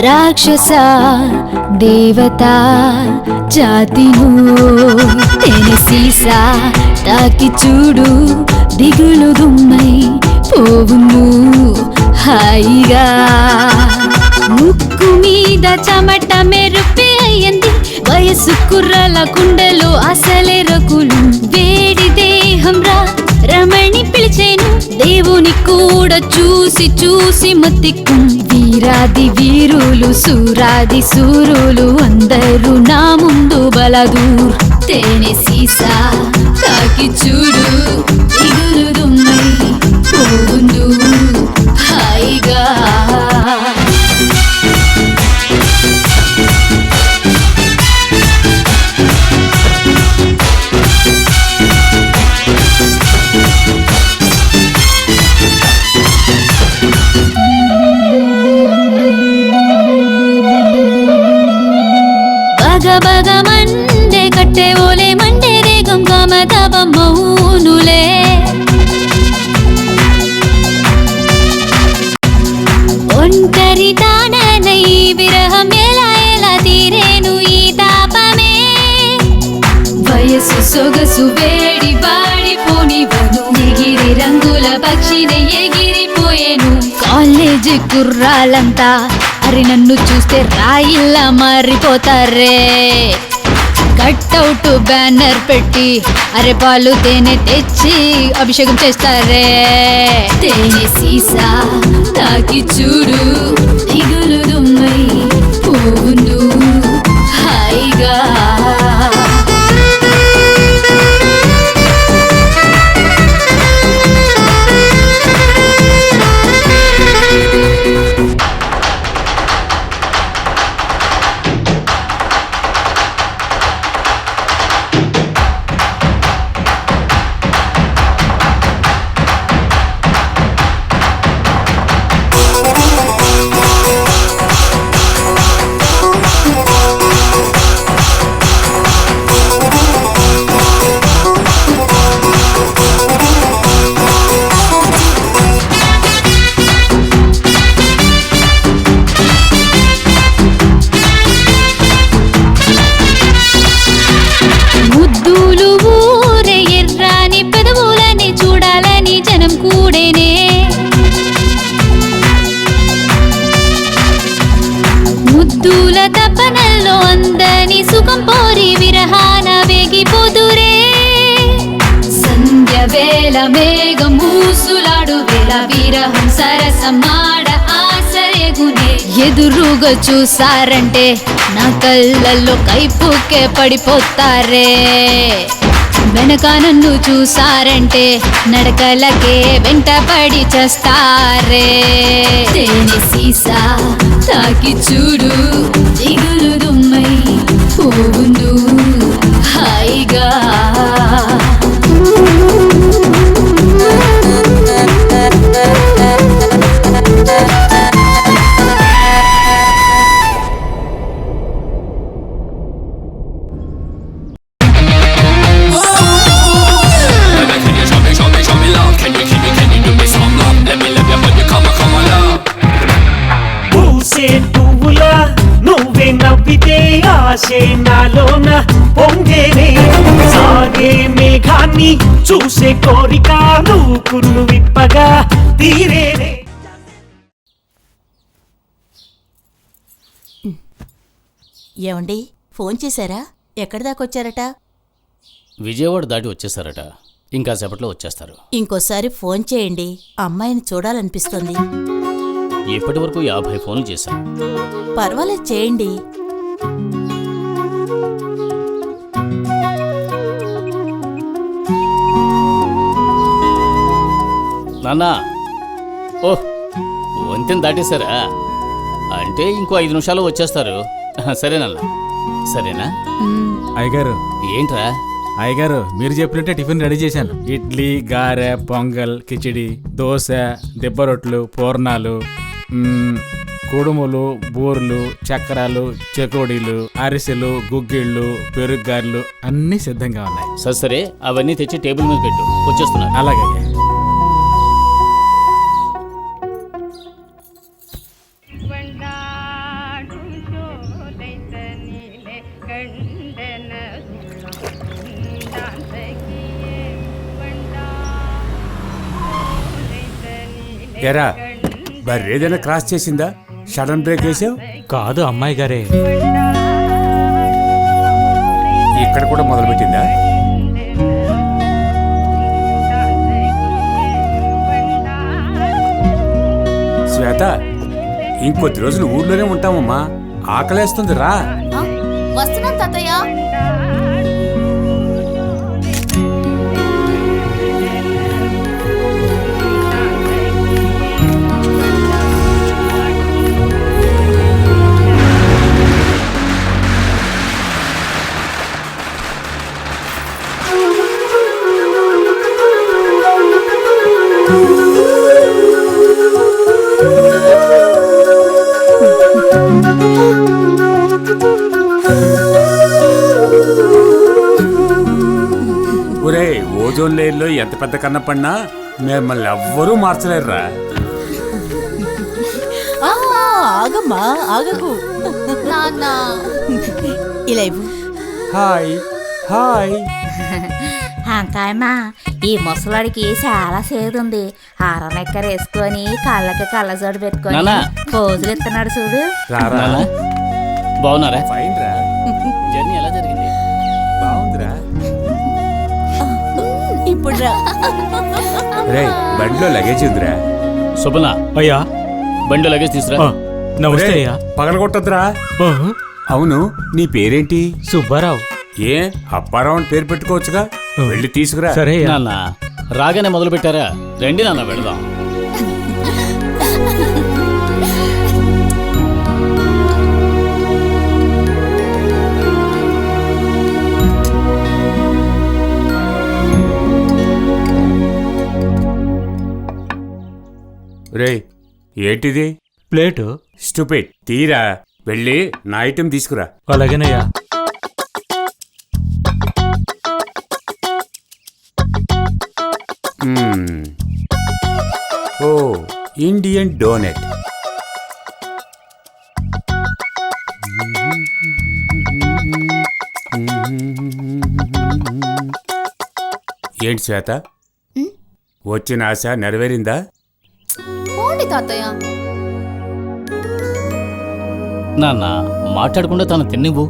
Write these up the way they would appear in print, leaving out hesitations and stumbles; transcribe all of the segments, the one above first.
రాక్షస దేవతా జాతిను తేనె సీసా తాకి చూడు దిగులు దుమ్మై పోవును హాయిగా ముక్కు మీద చెమట మెరుపే అయ్యింది వయసు కుర్రల కుండలో అసలే రకులు వేడి దేహం రా రమణి పిలిచేను దేవుని కూడా చూసి చూసి మతికు వీరాది వీరులు సూరాది సూరులు అందరూ నా ముందు బలదూర్ తేనె సీసా తాకి చూడు దిగులు దుమ్మై పోవును హాయిగా బగ మండే కట్టే ఓలే మండే రేగం కామతబ మౌనులే ఒంటరి తానై విరహం ఎలా ఎలా తీరేను ఈ తాపమే వయసు సొగసు వేడి వాడిపోనివను ఎగిరి రంగుల పక్షిని ఎగిరిపోయేను కాలేజీ కుర్రాలంతా అరి నన్ను చూస్తే రాయిల్లా మారిపోతారే కట్అవుట్ బ్యానర్ పెట్టి అరే పాలు తేనె తెచ్చి అభిషేకం చేస్తారే తేనె సీసా తాకి చూడు దిగులు దుమ్మై పోవును హాయిగా ముద్దుల తపనల్లో అందని సుఖం పోరి విరహాన వేగిపోదురే సంధ్య వేళ మేఘం మూసులాడు వేళ విరహం సరసమాడ ఆశయగునే ఎదురుగా చూసారంటే నా కళ్ళల్లో కైపుకే పడిపోతారే వెనక నన్ను చూసారంటే నడకలకే వెంటపడి చేస్తారే తేనె సీసా తాకి చూడు దిగులు దుమ్మై పోవును హాయిగా నువ్వే నవ్వితే ఆశే నాలోన పొంగేనే సాగే మేఘాన్ని చూసే కోరిక నువ్వు విప్పగా తీరేనే. ఏమండి ఫోన్ చేశారా? ఎక్కడి దాకా వచ్చారట? విజయవాడ దాటి వచ్చేసారట. ఇంకా సేపట్లో వచ్చేస్తారు. ఇంకోసారి ఫోన్ చేయండి, అమ్మాయిని చూడాలనిపిస్తుంది. ఇప్పటి వరకు 50 ఫోన్లు చేశాను. పర్వాలేదు, చేయండి. నాన్నా, ఓహ్ వంతెన దాటేశారా? అంటే ఇంకో 5 నిమిషాలు వచ్చేస్తారు. సరేనన్నా, సరేనా? అయ్యగారు. ఏంట్రా? అయ్యగారు, మీరు చెప్పినట్టే టిఫిన్ రెడీ చేశాను. ఇడ్లీ, గారె, పొంగల్, కిచిడి, దోశ, దిబ్బ రొట్లు, పూర్ణాలు, కుడుములు, బూర్లు, చక్రాలు, చెకోడీలు, అరిసెలు, గుగ్గిళ్ళు, పెరుగ్గారెలు అన్నీ సిద్ధంగా ఉన్నాయి. సరే, అవన్నీ తెచ్చి టేబుల్ మీద పెట్టు, వచ్చేస్తున్నా. అలాగే. ఎరా బర్రేదైనా క్రాస్ చేసిందా? సడన్ బ్రేక్ వేసావు? కాదు అమ్మాయి గారే. ఇక్కడ కూడా మొదలుపెట్టిందా? శ్వేత, ఇంకొద్ది రోజులు ఊర్లోనే ఉంటామమ్మా. ఆకలేస్తుంది రా. వస్తున్నాను తాతయ్య. ఒరే, ఓజోన్ లేయర్లో ఎంత పెద్ద కన్న పడినా మిమ్మల్ని ఎవ్వరూ మార్చలేరురా. ఆగమ్మా, ఆగకు. నాన్న ఇలా ఇవ్వు. Hi hi. అంకాయమ్మా, ఈ ముసలాడికి చాలా సేదుంది. ఆరనెక్కర వేసుకొని కాళ్ళకి కళ్ళజోడు పెట్టుకొని నాన్నా. పోజులు ఇస్తున్నాడు చూడు. రారా. నాన్న, బాగున్నారా? ఫైన్ రా. జర్నీ ఎలా జరిగింది? బాగుందిరా. ఇప్పుడు రా. రే, బండిలో లగేజ్ ఉందిరా. సుబనా, అయ్యా. బండి లగేజ్ తీసురా. నమస్తే అయ్యా. పగలగొట్టద్దురా. అవును, నీ పేరేంటి? సుబ్బారావు. ఏ అప్పారావు అని పేరు పెట్టుకోవచ్చుగా. వెళ్ళి తీసుకురా. సరే అయ్యా. నాన్న, రాగానే మొదలు పెట్టారా? రండి నాన్న, వెళదాం. రే, ఏంటిది? ప్లేటు. స్టూపిడ్. తీరా వెళ్ళి నా ఐటెం తీసుకురా. అలాగేనయ్యా. ఓ, ఇండియన్ డోనట్. ఏంటి శ్వేత, వచ్చిన ఆశ నెరవేరిందా? పోండి తాతయ్య. నాన్న, మాట్లాడకుండా తను తిన్నివ్వు.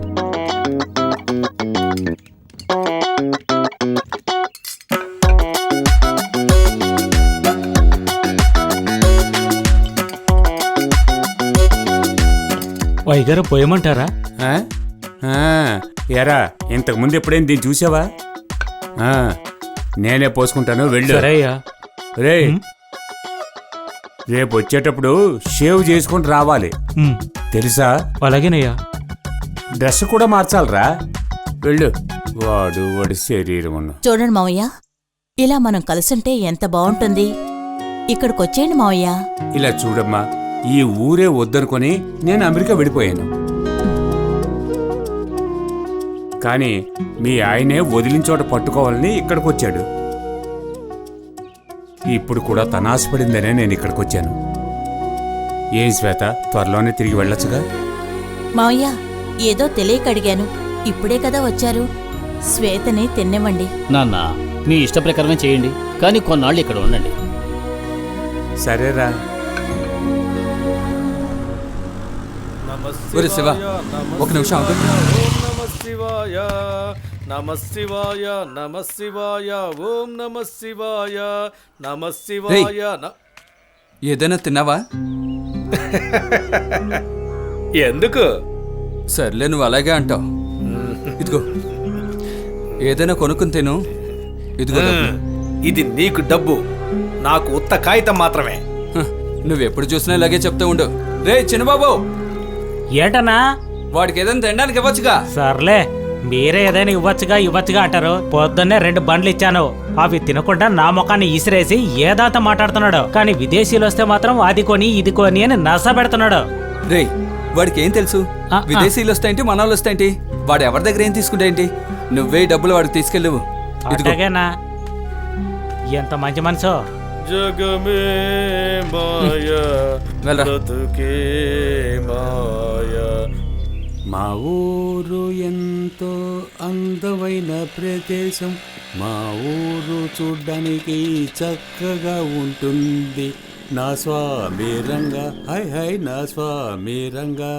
వైగారు పోయమంటారా? ఆ? ఆ, ఎరా, ఇంతకు ముందు ఎప్పుడైనా దీన్ని చూసావా? ఆ, నేనే పోసుకుంటాను, వెళ్ళు. సరే అయ్యా. రే, రేపు వచ్చేటప్పుడు షేవ్ చేసుకుని రావాలి, తెలుసా? అలాగేనయ్యా. డ్రెస్ కూడా మార్చాలరా. వెళ్ళు. వాడి శరీరం ఉన్న. చూడండి మావయ్య, ఇలా మనం కలుసుంటే ఎంత బాగుంటుంది. ఇక్కడికొచ్చేయండి మావయ్య. ఇలా చూడమ్మా, ఈ ఊరే వద్దనుకొని నేను అమెరికా వెళ్ళిపోయాను. కానీ మీ ఆయనే వదిలిన చోట పట్టుకోవాలని ఇక్కడికి వచ్చాడు. ఇప్పుడు కూడా తన ఆశపడిందనే నేను ఇక్కడికి వచ్చాను. ఏం శ్వేత, త్వరలోనే తిరిగి వెళ్ళొచ్చుగా? మావయ్య, ఏదో తెలియక అడిగాను. ఇప్పుడే కదా వచ్చారు. శ్వేతని తిన్నివ్వండి. నాన్న, మీ ఇష్ట ప్రకారమే చేయండి, కానీ కొన్నాళ్ళు ఇక్కడ ఉండండి. సరేరా. ఒరే శివ, ఒక నిమిషం ఆగు. రేయ్, ఏదైనా తిన్నావా? ఎందుకు? సర్లే, నువ్వు అలాగే అంటావు. ఇదిగో, ఏదైనా కొనుక్కుని తిను. ఇదిగో డబ్బు. ఇది నీకు డబ్బు, నాకు ఉత్త కాగితం మాత్రమే. నువ్వెప్పుడు చూసినా ఇలాగే చెప్తూ ఉండు. రే చిన్నబాబు, ఏంటన్నా? వాడికి ఏదైనా తినడానికి ఇవ్వచ్చుగా. సర్లే, మీరే ఏదైనా ఇవ్వచ్చుగా అంటారు. పొద్దున్నే 2 బండ్లు ఇచ్చాను, అవి తినకుండా నా ముఖాన్ని ఇసిరేసి ఏదాంత మాట్లాడుతున్నాడు. కానీ విదేశీయులు వస్తే మాత్రం అది కొని ఇది కొని అని నస పెడుతున్నాడు. రే, వాడికి ఏం తెలుసు? విదేశీయులు వస్తాయంటి, మనోళ్ళు వస్తాయంటి. వాడు ఎవరి దగ్గర ఏం తీసుకుంటాయంటి? నువ్వే డబ్బులు వాడికి తీసుకెళ్ళవు. అట్లాగేనా? ఎంత మంచి మనసు. జగమే మాయా, బ్రతుకే మాయా. మా ఊరు ఎంతో అందమైన ప్రదేశం, మా ఊరు చూడ్డానికి చక్కగా ఉంటుంది. నా స్వామి రంగా హై హై నా స్వామి రంగా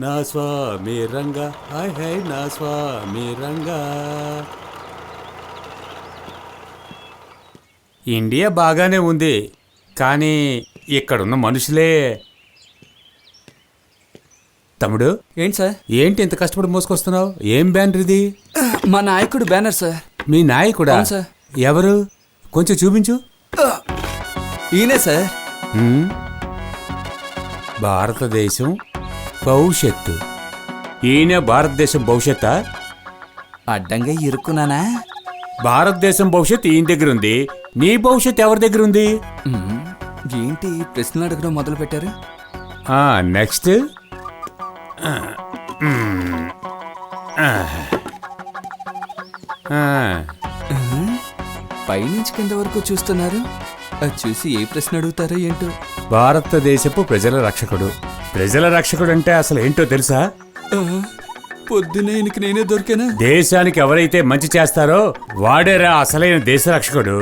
నా స్వామి రంగా హై హై నా స్వామి రంగా. ఇండియా బాగానే ఉంది, కానీ ఇక్కడున్న మనుషులే. తమ్ముడు, ఏంటి సార్? ఏంటి ఇంత కష్టపడి మోసుకొస్తున్నావు? ఏం బ్యానర్ ఇది? మా నాయకుడు బ్యానర్ సార్. మీ నాయకుడా? అవును సార్. ఎవరు? కొంచెం చూపించు. ఈయనే సార్. భారతదేశం భవిష్యత్తు. ఈయన భారతదేశం భవిష్యత్తా? అడ్డంగా ఇరుక్కున్నానా? భారతదేశం భవిష్యత్తు ఈయన దగ్గర ఉంది, నీ భవిష్యత్తు ఎవరి దగ్గర ఉంది? ఏంటి ప్రశ్నలు అడగడం మొదలు పెట్టారు? నెక్స్ట్. పైనుంచి కింద వరకు చూస్తున్నారు. అది చూసి ఏ ప్రశ్న అడుగుతారో ఏంటో. భారతదేశపు ప్రజల రక్షకుడు. ప్రజల రక్షకుడు అంటే అసలు ఏంటో తెలుసా? పొద్దునే ఈయనకి నేనే దొరికానా? దేశానికి ఎవరైతే మంచి చేస్తారో వాడేరా అసలైన దేశ రక్షకుడు.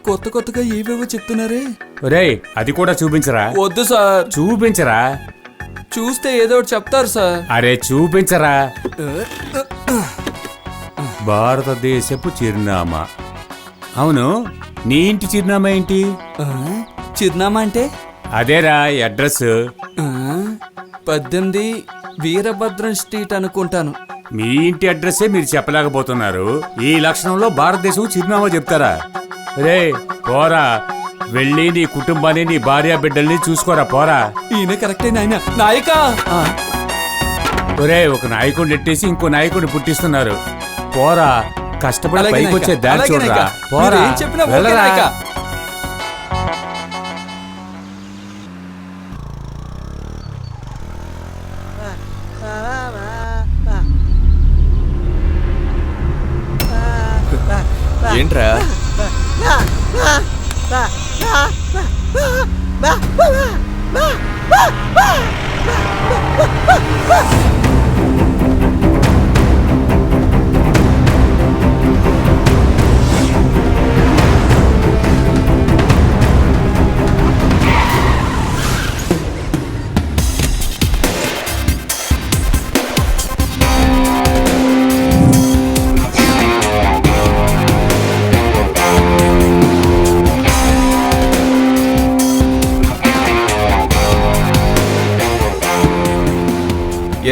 కొత్త కొత్తగా ఏవేవో చెప్తున్నారే. ఒరేయ్, అది కూడా చూపించరా. వద్దు సార్. చూపించరా. చూస్తే ఏదో ఒకటి చెప్తారు సార్. అరే చూపించరా. భారతదేశపు చిరునామా. అవును, నీ ఇంటి చిరునామా ఏంటి? చిరునామా అంటే? అదేరా అడ్రస్. 18 వీరభద్రం స్ట్రీట్ అనుకుంటాను. మీ ఇంటి అడ్రస్సే మీరు చెప్పలేకపోతున్నారు, ఈ లక్షణంలో భారతదేశం చిరునామా చెప్తారా? రే పోరా, వెళ్ళి నీ కుటుంబాన్ని, నీ భార్య బిడ్డల్ని చూసుకోరా, పోరా. ఈయన కరెక్టే నాయన. నాయక. ఒరే, ఒక నాయకుడిని నెట్టేసి ఇంకో నాయకుడిని పుట్టిస్తున్నారు. పోరా, కష్టపడి పైకి వచ్చే దారి చూడరా. పోరా, వెళ్ళరా. ఏంట్రా?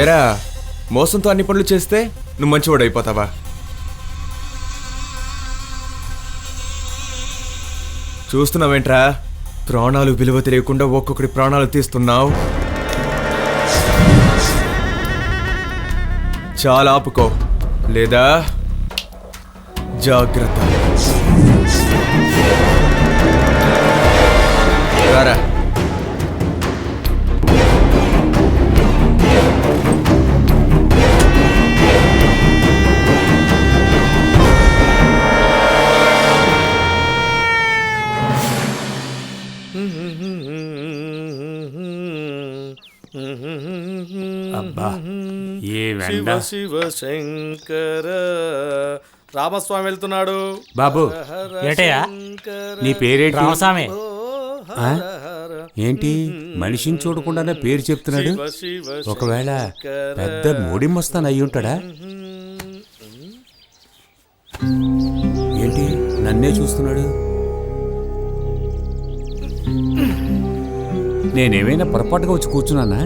ఏరా, మోసంతో అన్ని పనులు చేస్తే నువ్వు మంచివాడు అయిపోతావా? చూస్తున్నావేంట్రా? ప్రాణాలు విలువ తెలియకుండా ఒక్కొక్కడి ప్రాణాలు తీస్తున్నావు. చాలా ఆపుకో, లేదా జాగ్రత్త. రారా. అబ్బా, ఏ వెండ. శివ శంకర. రామస్వామి వెళ్తున్నాడు. బాబు, ఏటయ్యా? నీ పేరేంటి? రామస్వామి. ఏంటి మనిషిని చూడకుండానే పేరు చెప్తున్నాడు? ఒకవేళ పెద్ద మోడి మస్తాన్ అయి ఉంటాడా? ఏంటి నన్నే చూస్తున్నాడు? నేనేమైనా పొరపాటుగా వచ్చి కూర్చున్నానా?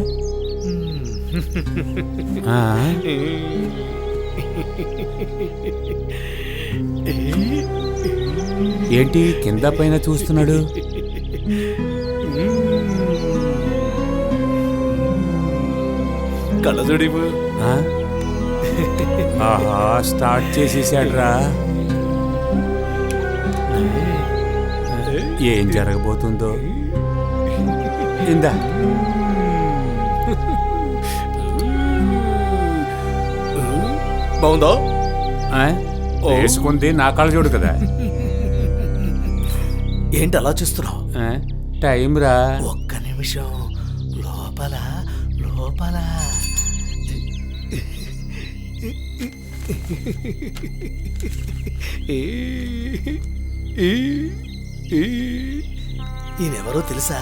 ఏంటి కింద పైన చూస్తున్నాడు? కళ్ళజోడివు. ఆహా, స్టార్ట్ చేసేసాడ్రా. ఏం జరగబోతుందో. ఇందా బాగుందో? వేసుకుంది నా కళ్ళ చూడు కదా. ఏంటి అలా చూస్తున్నావు? టైం రా. ఒక్క నిమిషం. లోపల లోపల ఈయనెవరో తెలుసా?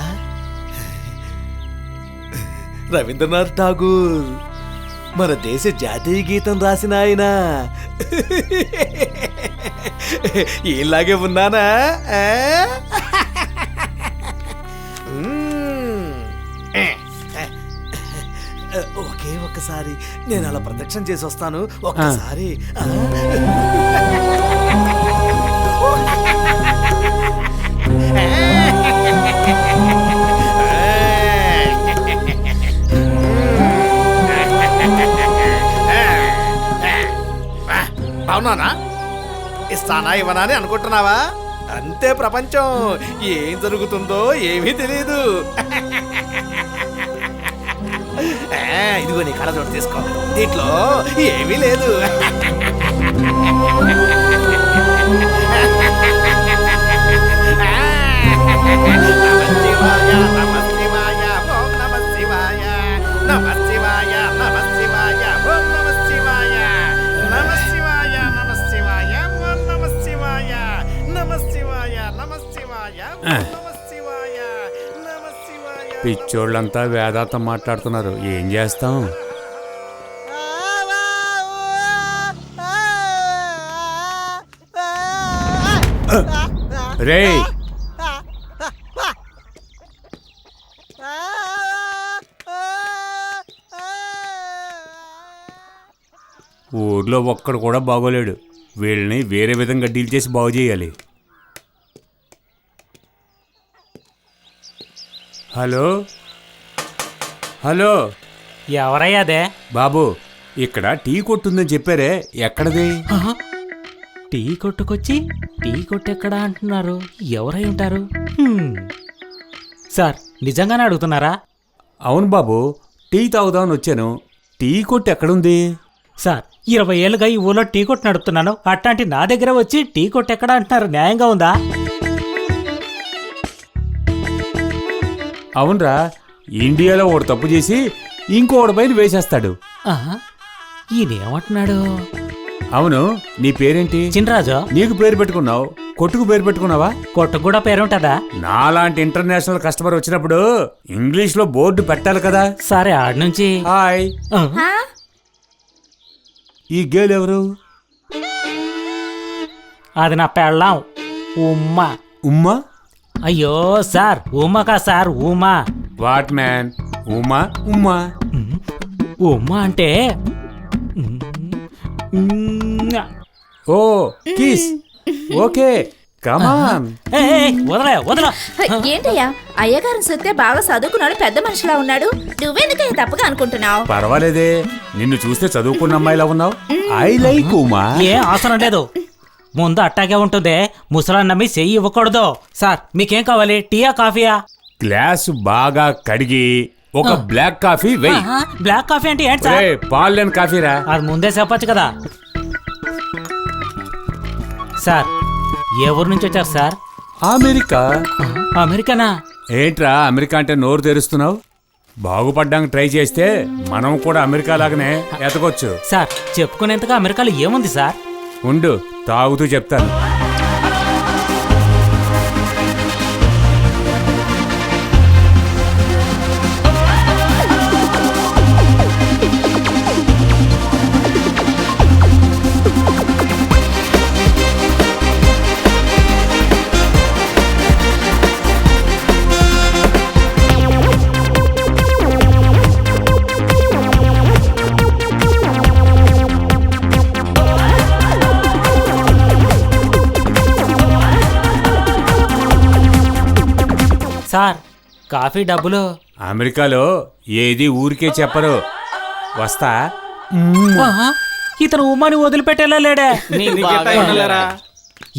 రవీంద్రనాథ్ ఠాగూర్, మన దేశ జాతీయ గీతం రాసిన ఆయన. ఈలాగే ఉన్నానా? ఒకే ఒక్కసారి నేను అలా ప్రదక్షిణ చేసి వస్తాను. ఒక్కసారి అవునా? ఇస్తానా ఇవ్వనా అని అనుకుంటున్నావా? అంతే ప్రపంచం. ఏం జరుగుతుందో ఏమీ తెలియదు. ఇదిగో నీ కళ చోటు తీసుకో. దీంట్లో ఏమీ లేదు. పిచ్చోళ్ళంతా వేదాంతం మాట్లాడుతున్నారు, ఏం చేస్తాం? రే, ఊర్లో ఒక్కడు కూడా బాగోలేడు. వీళ్ళని వేరే విధంగా డీల్ చేసి బాగు చేయాలి. హలో హలో, ఎవరయ్యా అదే? బాబు, ఇక్కడ టీ కొట్టుందని చెప్పారే, ఎక్కడది? టీ కొట్టుకొచ్చి టీ కొట్టెక్కడా అంటున్నారు? ఎవరై ఉంటారు? సార్, నిజంగానే అడుగుతున్నారా? అవును బాబు, టీ తాగుదామని వచ్చాను. టీ కొట్టు ఎక్కడుంది? సార్, 20 ఏళ్ళుగా ఈ ఊళ్ళో టీ కొట్టు నడుపుతున్నాను. అట్లాంటి నా దగ్గర వచ్చి టీ కొట్టు ఎక్కడా అంటున్నారు? న్యాయంగా ఉందా? అవునరా, ఇండియాలో ఒకడు తప్పు చేసి ఇంకోటి పైన వేసేస్తాడు. ఈయనేమంటున్నాడు? అవును, నీ పేరేంటి? చినరాజు. నీకు పేరు పెట్టుకున్నావు, కొట్టుకు పేరు పెట్టుకున్నావా? కొట్టుకు కూడా పేరుంటదా? నాలాంటి ఇంటర్నేషనల్ కస్టమర్ వచ్చినప్పుడు ఇంగ్లీష్ లో బోర్డు పెట్టాలి కదా. సరే, ఆడి నుంచి. హాయ్. ఈ గేల్ ఎవరు? అది నా పెళ్ళాం, ఉమ్మా. ఉమ్మా? అయ్యో సార్, ఉమ్మకా సార్, ఉమా. What man? ఉమా? ఉమ్మా? ఉమ్మా అంటే ఓ కిస్. ఓకే, కమాన్. వదలే వదల. ఏంటయ్యా, అయ్యగారిని చూస్తే బాగా చదువుకున్నాడు, పెద్ద మనిషిలా ఉన్నాడు. నువ్వెందుకయ్యా తప్పుగా అనుకుంటున్నావు? పర్వాలేదే, నిన్ను చూస్తే చదువుకున్న అమ్మాయిలా ఉన్నావు. I like Uma. ఏం అవసరం లేదు, ముందు అట్టాగే ఉంటుంది. ముసలాన్ని నమ్మి చెయ్యి ఇవ్వకూడదు. సార్, మీకేం కావాలి? టీయా కాఫీయా? గ్లాసు బాగా కడిగి ఒక బ్లాక్ కాఫీ వెయ్యి. బ్లాక్ కాఫీ అంటే ఏంటి సార్? పాలు లేని కాఫీరా. అది ముందే చెప్పచ్చు కదా. సార్, ఏ ఊరు నుంచి వచ్చారు సార్? అమెరికా. అమెరికానా? ఏంట్రా అమెరికా అంటే నోరు తెరుస్తున్నావు? బాగుపడ్డానికి ట్రై చేస్తే మనం కూడా అమెరికా లాగానే ఎతకొచ్చు. సార్, చెప్పుకునేంతగా అమెరికాలో ఏముంది సార్? ఉండు, తాగుతూ చెప్తాను. సార్, కాఫీ డబ్బులు. అమెరికాలో ఏది ఊరికే చెప్పరు. వస్తా. ఇతను ఉమ్మని వదిలిపెట్టేలా లేడే.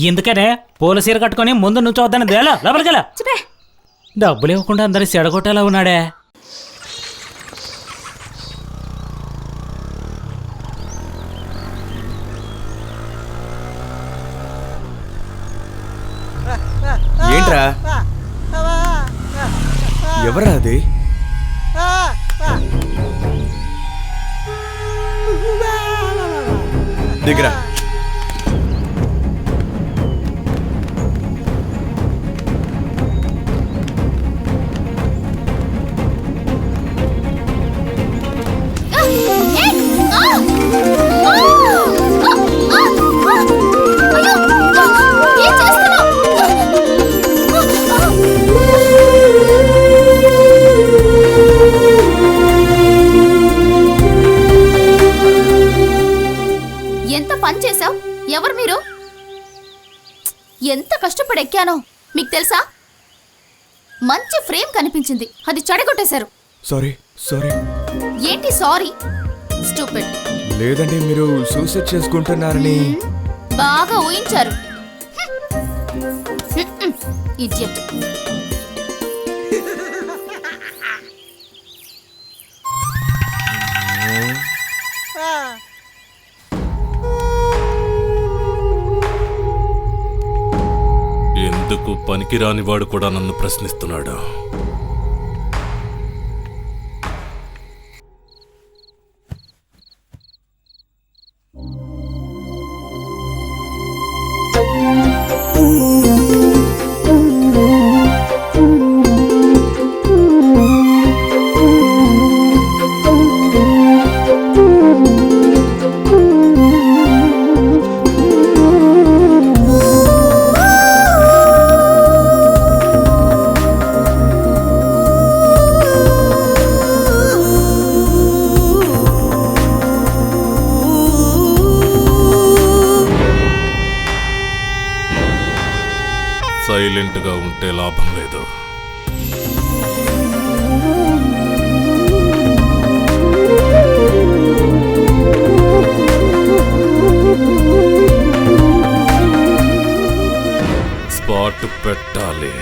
ఎందుకనే పూల సీర కట్టుకుని ముందు నుంచి వద్దని దేలా లోపలికెలా. డబ్బులు ఇవ్వకుండా అందరి చెడగొట్టేలా ఉన్నాడే. ఏంట్రా? ఎవరా అది? దిగరా. ఎంత కష్టపడి ఎక్కానో మీకు తెలుసా? మంచి ఫ్రేమ్ కనిపించింది, అది చెడగొట్టేశారు. Sorry sorry. ఏంటి సారీ? స్టూపిడ్. లేదండి, మీరు సూసైడ్ చేసుకుంటున్నారని. బాగా ఊహించారు. ఇడియట్. ఎందుకు పనికిరాని వాడు కూడా నన్ను ప్రశ్నిస్తున్నాడు? సైలెంట్గా ఉంటే లాభం లేదు. స్పాట్ పెట్టాలి.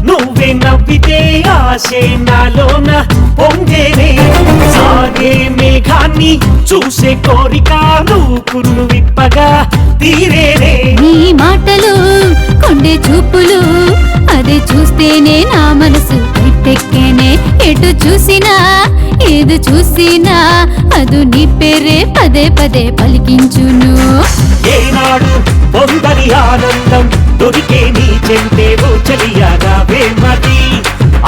నువ్వే నవ్వితే ఆశే నాలోన పొంగేనే, సాగే మేఘాన్ని చూసే కోరిక నువ్వు కురులు విప్పగా తీరేనే. నీ మాటలు కొండే చూపులు అదే చూస్తేనే నా మనసు ఎట్టెక్కేనే. ఎటు చూసినా ఏది చూసినా అదు నీ పేరే పదే పదే పలికించును. ఏనాడు పొందని ఆనందం దొరికే నీ చెంటేవో చలియాగా వేమది.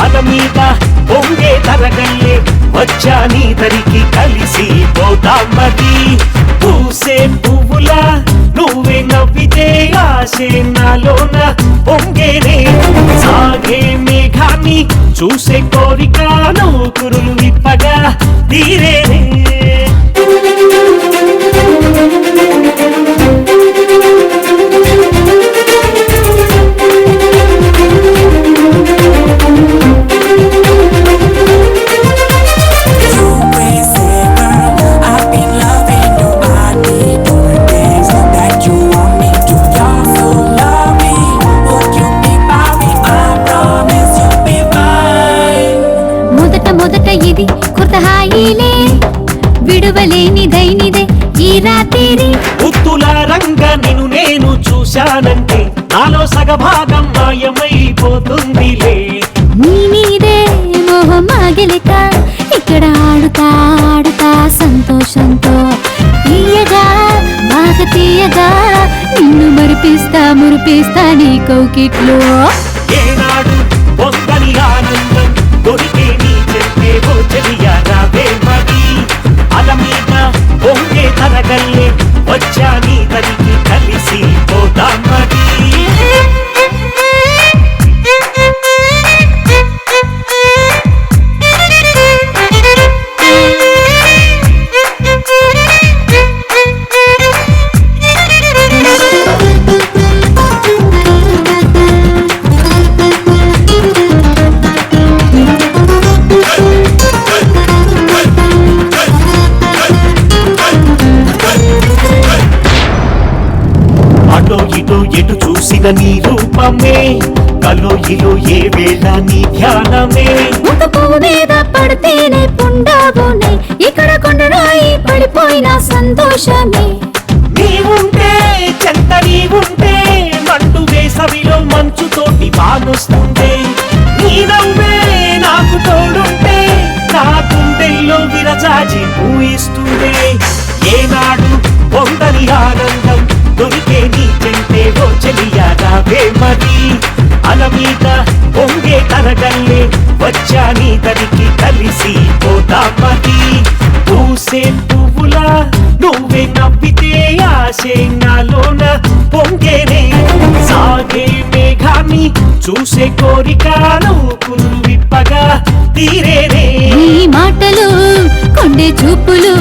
అల మీద పొంగే తరగల్లే వచ్చా నీ దరికి కలిసి పోతామది. పూసే పువ్వులా నువ్వే నవ్వితే ఆశే నాలోన పొంగేనే, సాగే మేఘాన్ని చూసే కోరిక నువ్వు కురులు విప్పగా తీరేనే. మొదట ఇది కొత్త హాయిలే, విడువలేనిదైనిదే ఈ రాత్రి. ఉత్తుల రంగ నిన్ను నేను చూశానంటే నాలో సగభాగం మాయమైపోతుందిలే. నీ మీదే మోహం ఆగలిక ఇక్కడ ఆడుతా ఆడుతా సంతోషంతో తీయగా బాగా తీయగా నిన్ను మురిపిస్తా నీ కౌకిట్లో. ఏనాడు పొందని ఆనందం దొరికే నీ చెంటేవో చలియాగా వేమది. అల మీద పొంగే తరగల్లే వచ్చా నీ దరికి కలిసి పోతామది. అటో ఇటో ఎటు చూసిన నీ రూపమే, కలో ఇలో ఏ వేళ నీ ధ్యానమే. ఒక పువ్వు మీద పడితేనే పుండావునే, ఇక్కడ కొండరాయి పడిపోయిన సంతోషమే. నీవుంటే చెంత నీవుంటే మంటు వేసవిలో మంచుతోటి బాగొస్తుందే. నీ నవ్వే నాకు తోడుంటే నాకుంటే ఏనాడు పొందని ఆనందం దొరికే నీ చెంటే ఓ చెలియా రావే మరి అల మీద పొంగే తరగల్లే వచ్చా నీ దరికి కలిసి పోదామది పూసే పువ్వులా నువ్వే నవ్వితే ఆశే నాలోన పొంగేనే సాగే మేఘాన్ని చూసే కోరిక నువ్వు విప్పగా తీరేనే నీ మాటలు కొండే చూపులు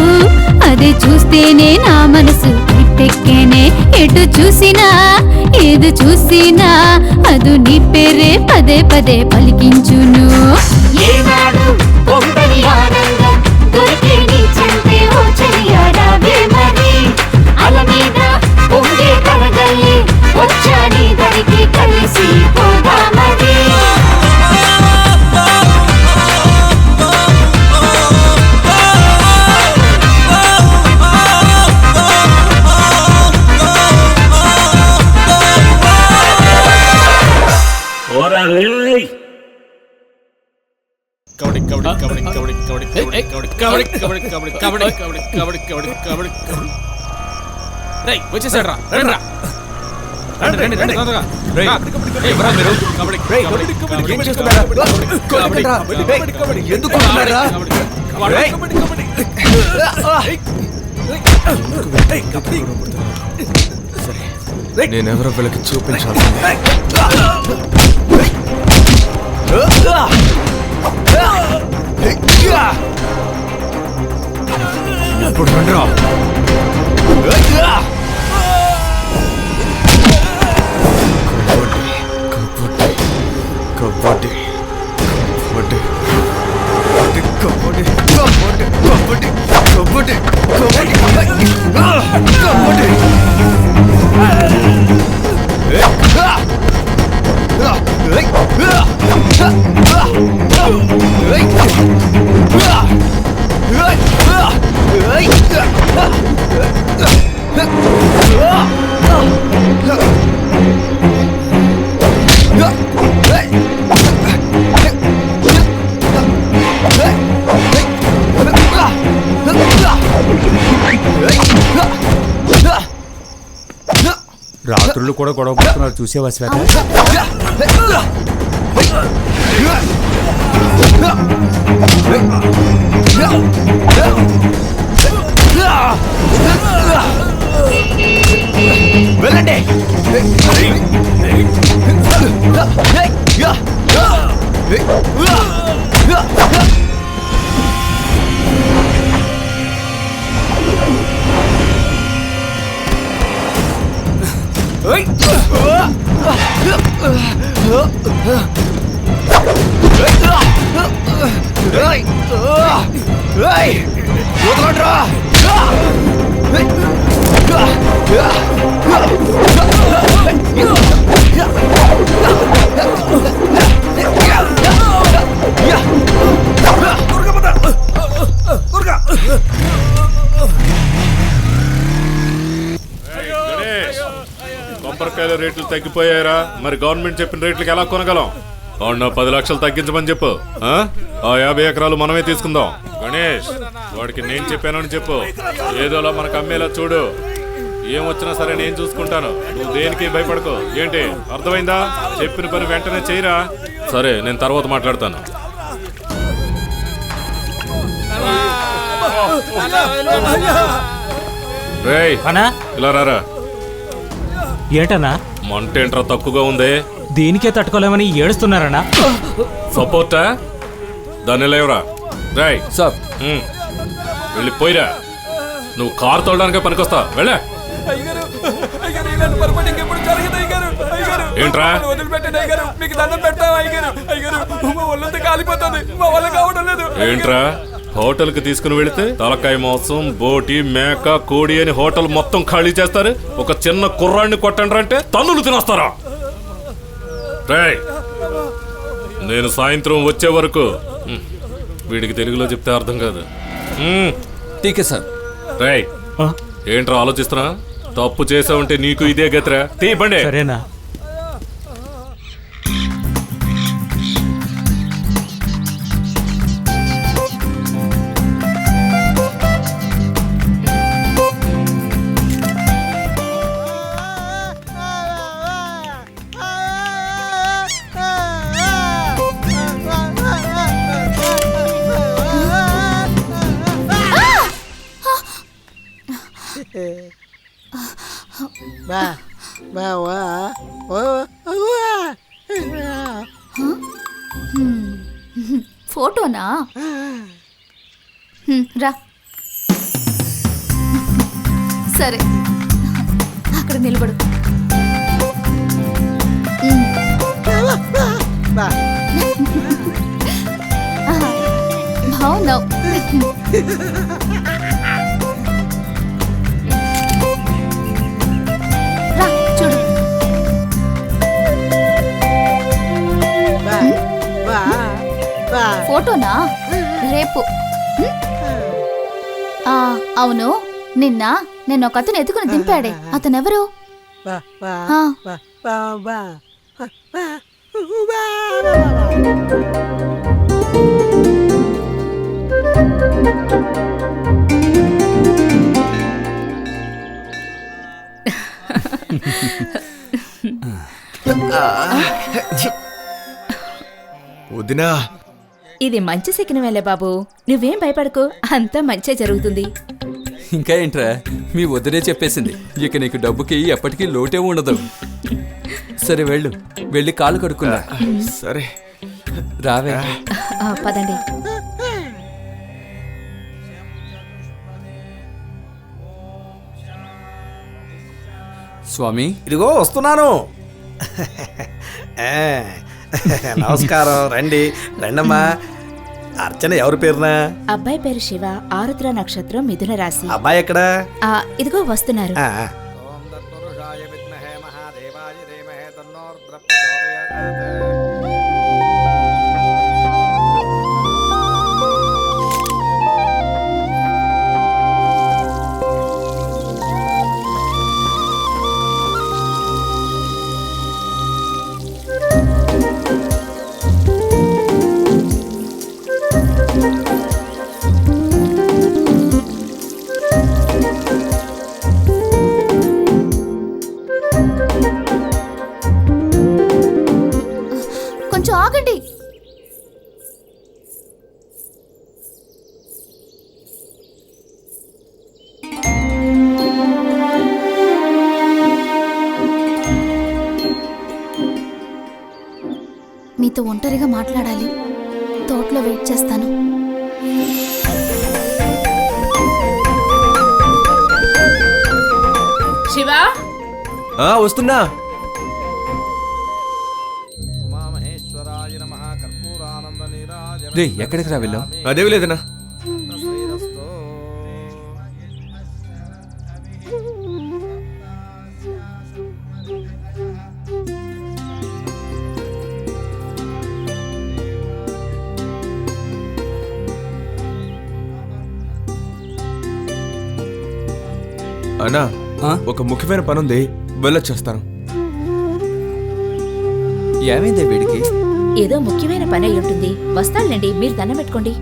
అదే చూస్తేనే నా మనసు ఇట్టెక్కేనే ఎటు చూసినా ఏది చూసినా అదు నీ పేరే పదే పదే పలికించును ఏనాడు పొందని ఆనందం దొరికే నీ చెంతే ఓ చెలియా రావే మరి అల మీద పొంగే కరగల్లి వచ్చా నీ దరికి కలిసి పోదామది కబడ్డీ కబడ్డీ కబడ్డీ కబడ్డీ కబడ్డీ కబడ్డీ కబడ్డీ కబడ్డీ కబడ్డీ కబడ్డీ కబడ్డీ కబడ్డీ కబడ్డీ రేయ్ వచ్చేసాడు రా రండి రా రండి రండి రండి తొందరగా రేయ్ ఎవరా మీరు కబడ్డీ కబడ్డీ కబడ్డీ ఏం చేస్తున్నారా కబడ్డీ కబడ్డీ కబడ్డీ ఎందుకు కొడుతున్నారా రేయ్ కబడ్డీ నేనెవరో వీళ్ళకి చూపించాలి. ఇప్పుడు రండిరా కబడ్డీ కబడ్డీ కబడ్డీ కబడ్డీ కబడ్డీ కబడ్డీ కబడ్డీ రాత్రులు కూడా గొడవ పడుతున్నారు చూసేవా శ్వేత వెళ్ళండి కొబ్బరికాయల రేట్లు తగ్గిపోయారా? మరి గవర్నమెంట్ చెప్పిన రేట్లకి ఎలా కొనగలం? అవునా 10 లక్షలు తగ్గించమని చెప్పు. ఆ 50 ఎకరాలు మనమే తీసుకుందాం. గణేష్ వాడికి నేను చెప్పానని చెప్పు. ఏదోలా మనకు అమ్మేలా చూడు. ఏమొచ్చినా సరే నేను చూసుకుంటాను. నువ్వు దేనికి భయపడకు. ఏంటి అర్థమైందా? చెప్పిన పని వెంటనే చేయరా. సరే నేను తర్వాత మాట్లాడతాను. రేయ్ ఇలా రారా. ఏంటన్నా మంటేంట్రా తక్కువగా ఉంది? దీనికే తట్టుకోలేమని ఏడుస్తున్నారన్నా. సపోర్టా? దాన్ని లేవరా. రాయ్ సార్ వెళ్ళిపోయిరా. నువ్వు కారు తోడడానికే పనికొస్తా. వెళ్ళా. ఏంట్రా ఏంట్రా హోటల్ కి తీసుకుని వెళితే తలకాయ మాంసం బోటి మేక కోడి అని హోటల్ మొత్తం ఖాళీ చేస్తారు. ఒక చిన్న కుర్రాన్ని కొట్టండి అంటే తన్నులు తినేస్తారా? రేయ్ నేను సాయంత్రం వచ్చే వరకు వీడికి తెలుగులో చెప్తే అర్థం కాదు. ఠీకే సార్. రేయ్ ఏంట్రా ఆలోచిస్తున్నా? తప్పు చేసావంటే నీకు ఇదే గతిరా. తీ బండి. సరేనా? ఫోటోనా? రా. సరే, అక్కడ నిలబడు. బాగున్నావు. రా చూడు. ఫోటోనా? రేపు. అవును, నిన్న ఒక అతను ఎత్తుకుని దింపాడే, అతనెవరు? వదినా, ఇది మంచి సిగ్నమేలే బాబు, నువ్వేం భయపడకు, అంతా మంచే జరుగుతుంది. ఇంకా ఏంట్రా, మీ వదిలే చెప్పేసింది. ఇక నీకు డబ్బుకి ఎప్పటికీ లోటే ఉండదు. సరే వెళ్ళి కాళ్ళు కడుక్కున్నా. సరే రావే. పదండి. స్వామి, ఇదిగో వస్తున్నాను. నమస్కారం. రండి రండమ్మా. అర్చన ఎవరి పేరునా? అబ్బాయి పేరు శివ, ఆరుద్ర నక్షత్రం, మిథున రాశి. అబ్బాయి ఎక్కడా? ఇదిగో వస్తున్నారు. కొంచెం ఆగండి. మీతో ఒంటరిగా మాట్లాడాలి. తోటలో వెయిట్ చేస్తాను. శివ, వస్తున్నా. రే, ఎక్కడికి రా వెళ్ళావు? అదేవి లేదనా. అన్నా, ఒక ముఖ్యమైన పని ఉంది, వెళ్ళొచ్చేస్తాను. ఏమైందే వీడికి? ఏదో ముఖ్యమైన పని అయి ఉంటుంది. వస్తానులేండి, మీరు దండం పెట్టుకోండి.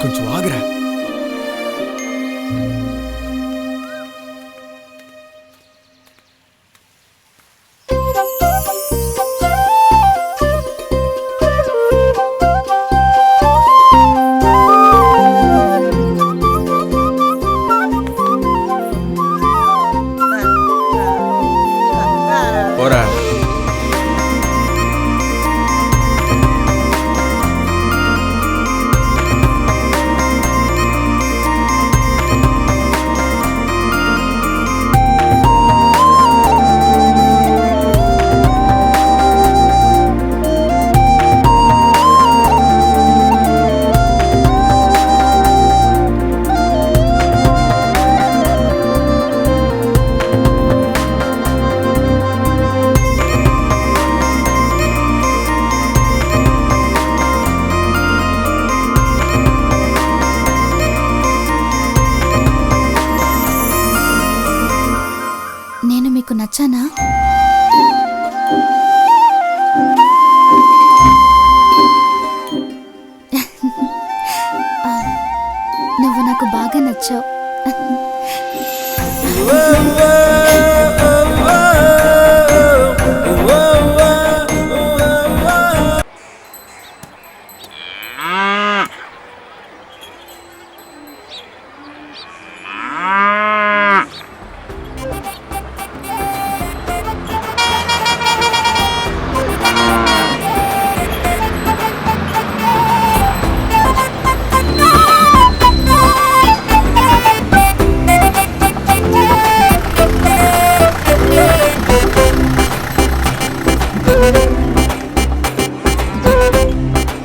కొంచెం ఆగరా.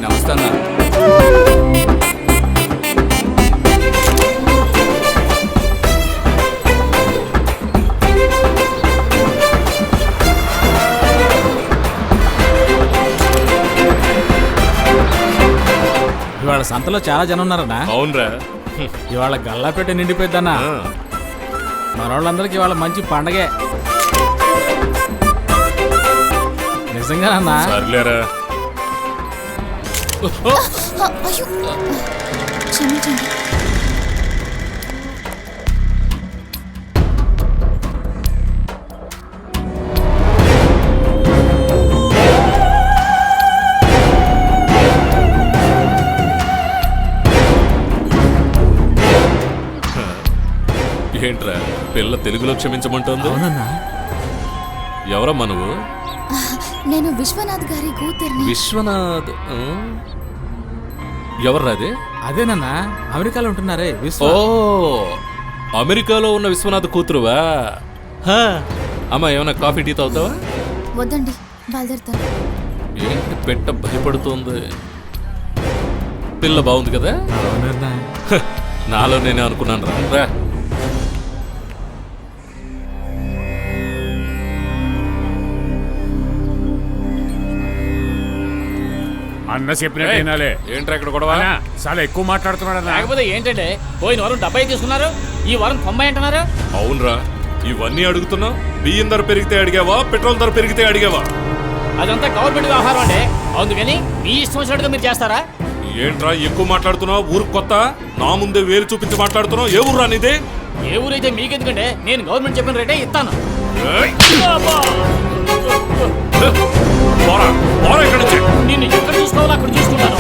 నమస్తే అన్న. ఇవాళ సంతలో చాలా జనం ఉన్నారన్నా. అవునరా. ఇవాళ గల్లాపేట నిండిపోయిద్దన్నా. మనోళ్ళందరికీ ఇవాళ మంచి పండగే. నిజంగానన్నా. సర్లేరా. అయ్యో క్షమించండి. ఏంట్రా పిల్ల తెలుగులో క్షమించమంటుంది? ఎవరమ్మా నువ్వు? నేను విశ్వనాథ్ గారి కూతుర్ని. విశ్వనాథ్ ఎవర్రా అది? అదేనన్నా అమెరికాలో ఉంటున్నారే ఓ అమెరికాలో ఉన్న విశ్వనాథ్ కూతురువా? అమ్మా ఏమన్నా కాఫీ టీ తాగుతావా? వద్దండి బయలుదేరుతాను. ఏంటి పెట్ట భయపడుతోంది? పిల్ల బాగుంది కదా? నాలో నేనే అనుకున్నాను రా. అన్న చెప్పినట్టు వినాలే. ఏంట్రా ఇక్కడ గొడవ? చాలా ఎక్కువ మాట్లాడుతున్నాడు. లేకపోతే ఏంటంటే పోయిన వారం 70 తీసుకున్నారు, ఈ వారం 90 అంటున్నారు. అవునరా, ఇవన్నీ అడుగుతున్నా. బియ్యం ధర పెరిగితే అడిగావా, పెట్రోల్ ధర పెరిగితే అడిగావా? అదంతా గవర్నమెంట్ వ్యవహారం అండి. అందుకని మీ ఇష్టం వచ్చినట్టుగా మీరు చేస్తారా? ఏంట్రా ఎక్కువ మాట్లాడుతున్నావు? ఊరు కొత్త, నా ముందే వేలు చూపించి మాట్లాడుతున్నావు. ఏ ఊరు రానిదే? ఏ ఊరైతే మీకెందుకంటే నేను గవర్నమెంట్ చెప్పిన రేటే ఇస్తాను. నిన్ను ఎక్కడ చూసుకోవాలో అక్కడ చూసుకుంటాను.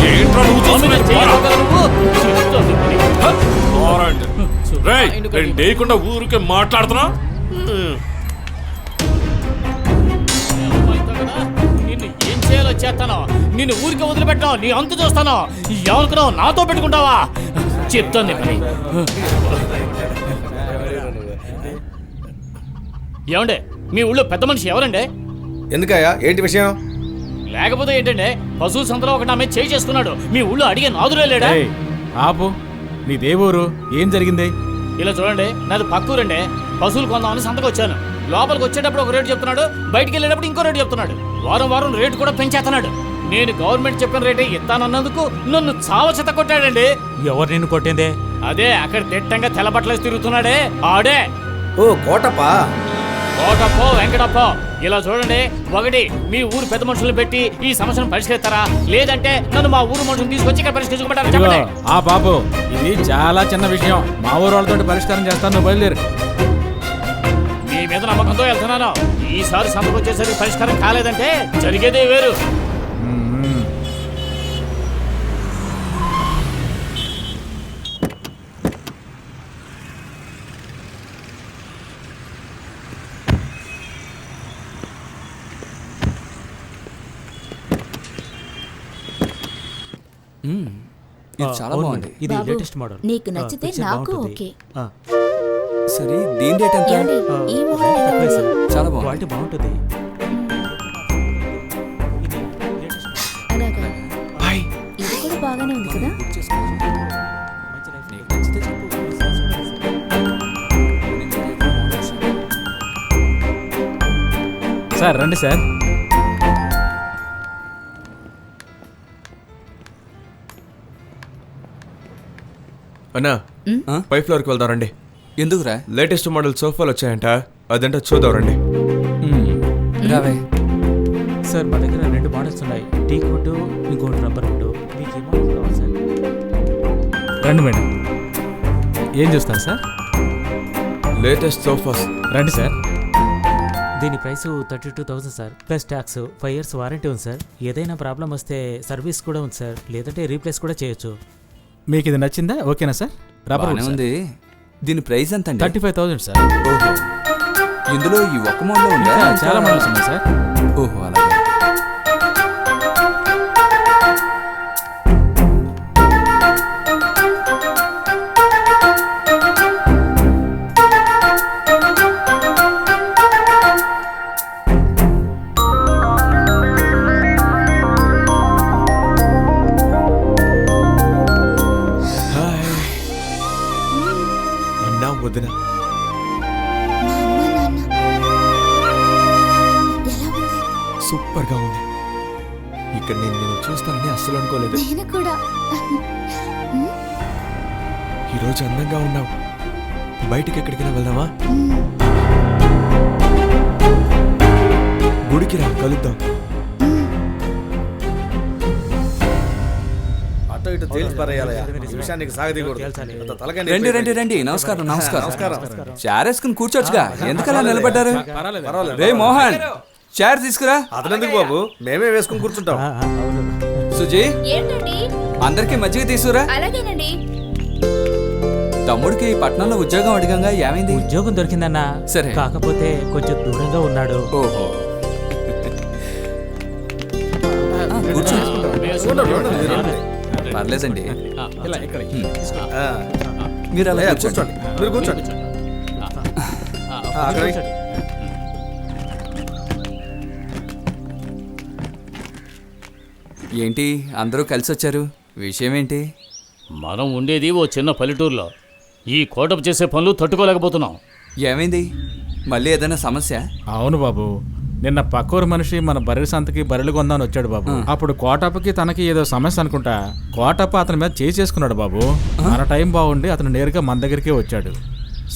లేకుండా ఊరికే మాట్లాడుతున్నా. నిన్ను ఏం చేయాలో చేస్తాను. నిన్ను ఊరికి వదిలిపెట్టావు, నీ అంతు చూస్తాను. ఎవరికో నాతో పెట్టుకుంటావా? చెప్తాను పని. ఏమండే మీ ఊళ్ళో పెద్ద మనిషి ఎవరండి? ఎందుకయ్యా, ఏంటి విషయం? లేకపోతే ఏంటంటే పశువుల సంతలో ఒకటి ఆమె చేయి చేసుకున్నాడు. మీ ఊళ్ళో అడిగే నాదులే లేడా? ఆపు, నీ దేవూరు ఏం జరిగింది? ఇలా చూడండి, నాది పక్కూరండి. పశువులు కొందామని సంతకు వచ్చాను. లోపలికి వచ్చేటప్పుడు ఒక రేటు చెప్తున్నాడు, బయటికి వెళ్ళేటప్పుడు ఇంకో రేటు చెప్తున్నాడు. వారం వారం రేటు కూడా పెంచేస్తున్నాడు. నేను గవర్నమెంట్ చెప్పిన రేటే ఇస్తానన్నందుకు నన్ను చావచెత్త కొట్టాడండి. ఎవరు నిన్ను కొట్టిందే? అదే అక్కడ దిట్టంగా తెల్లబట్టలేసి తిరుగుతున్నాడే ఆడే. ఓ కోటప్పా. కోటప్పో వెంకటప్పో, ఇలా చూడండి, ఒకటి మీ ఊరు పెద్ద మనుషులు పెట్టి ఈ సమస్యను పరిష్కరిస్తారా, లేదంటే నన్ను మా ఊరు మనుషులు తీసుకొచ్చి ఇక్కడ పరిష్కరించుకుంటారా చెప్పండి. ఆ బాబు, ఇది చాలా చిన్న విషయం. మా ఊరు వాళ్ళతో పరిష్కారం చేస్తాను, బయలుదేరు. మీ మీద నమ్మకంతో వెళ్తున్నాను. ఈసారి సంతకు వచ్చేసరికి పరిష్కారం కాలేదంటే జరిగేదే వేరు. ఇది చాలా బాగుంది. ఇది లేటెస్ట్ మోడల్. నీకు నచ్చితే నాకు ఓకే. సరే, దీని రేట్ ఎంత? ఈ మోడల్ ఎలా ఉంది? చాలా బాగుంది. క్వాలిటీ బాగుంటుంది. అలాగా, ఇది కూడా బాగానే ఉంది కదా. సార్ రండి సార్. అన్నా, పై ఫ్లోర్కి వెళ్దాం రండి. ఎందుకురా? లేటెస్ట్ మోడల్ సోఫాలు వచ్చాయంట, అదంటే చూద్దాం రండి. రావే. సార్ మా దగ్గర 2 మోడల్స్ ఉన్నాయి, టీ కోట్, ఇంకోటి రబ్బర్ కోట్. మీకు ఏ మోడల్ కావాలి సార్? రండి మేడం. ఏం చూస్తారు సార్? Latest sofas. రండి సార్. దీని price 32,000 sir, plus tax. 5 years warranty ఉంది సార్. ఏదైనా ప్రాబ్లం వస్తే సర్వీస్ కూడా ఉంది సార్, లేదంటే రీప్లేస్ కూడా చేయొచ్చు. మీకు ఇది నచ్చిందా? ఓకేనా సార్? రబ్బర్ ఉంది. దీని ప్రైస్ ఎంత? 35,000 సార్. ఓహో, ఇందులో ఈ ఒక్క మోడల్ ఉందా? చాలా మోడల్స్ ఉన్నాయి సార్. ఓహో, అలాగే. సూపర్ గా ఉంది. ఇక్కడ నేను చూస్తానని అస్సలు అనుకోలేదు. నేను కూడా. ఈరోజు అందంగా ఉన్నావు. బయటికి ఎక్కడికైనా వెళ్దామా? గుడికి రా, కలుద్దాం. అటు ఇటు తేల్చి పారేయాలయ్యా. ఈ విషయానికి సాగదీయకూడదు. అంత తలకాయ నొప్పి. రండి రండి రండి. నమస్కారం నమస్కారం. చైరేసుకుని కూర్చోవచ్చుగా, ఎందుకలా నిలబడ్డారు? రే మోహన్, చైర్ తీసుకురా. అతనెందుకు బాబు, మేమే వేసుకుని కూర్చుంటాం. సుజీ, ఏంటండి? అందరికి మజ్జిగ తీసుకురా. అలాగేనండి. తమ్ముడికి పట్నంలో ఉద్యోగం అడిగంగా, ఏమైంది? ఉద్యోగం దొరికిందన్నా. సరే. కాకపోతే కొంచెం దూరంగా ఉన్నాడు. ఓహో, పర్లేదండి. మీరు అలా కూర్చోండి, మీరు కూర్చోండి. ఏంటి అందరూ కలిసి వచ్చారు? విషయం ఏంటి? మనం ఉండేది ఓ చిన్న పల్లెటూరులో. ఈ కోటపు చేసే పనులు తట్టుకోలేకపోతున్నాం. ఏమైంది? మళ్ళీ ఏదైనా సమస్య? అవును బాబు, నిన్న పక్కూరు మనిషి మన బర్రె సంతకి బర్రెలు కొందామని వచ్చాడు బాబు. అప్పుడు కోటప్పకి తనకి ఏదో సమస్య అనుకుంటా కోటప్ప అతని మీద చేసుకున్నాడు బాబు. మన టైం బాగుండి అతను నేరుగా మన దగ్గరికే వచ్చాడు.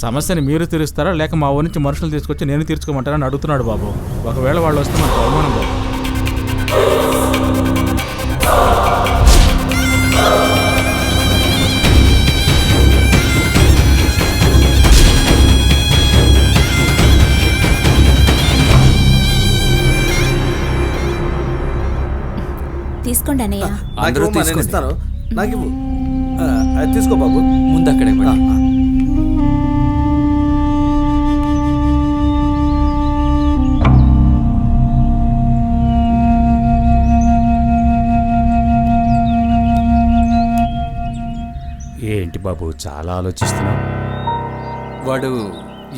సమస్యని మీరు తీరుస్తారా లేక మా ఊరి నుంచి మనుషులు తీసుకొచ్చి నేను తీర్చుకోమంటారని అడుగుతున్నాడు బాబు. ఒకవేళ వాళ్ళు వస్తే మనకు అవమానం బాబు. తీసుకోండి అన్నయ్య. అందరూ ఇస్తాను, నాకు ఇవ్వు. అది తీసుకో బాబు. ముందు అక్కడే ఏంటి బాబు చాలా ఆలోచిస్తున్నావు? వాడు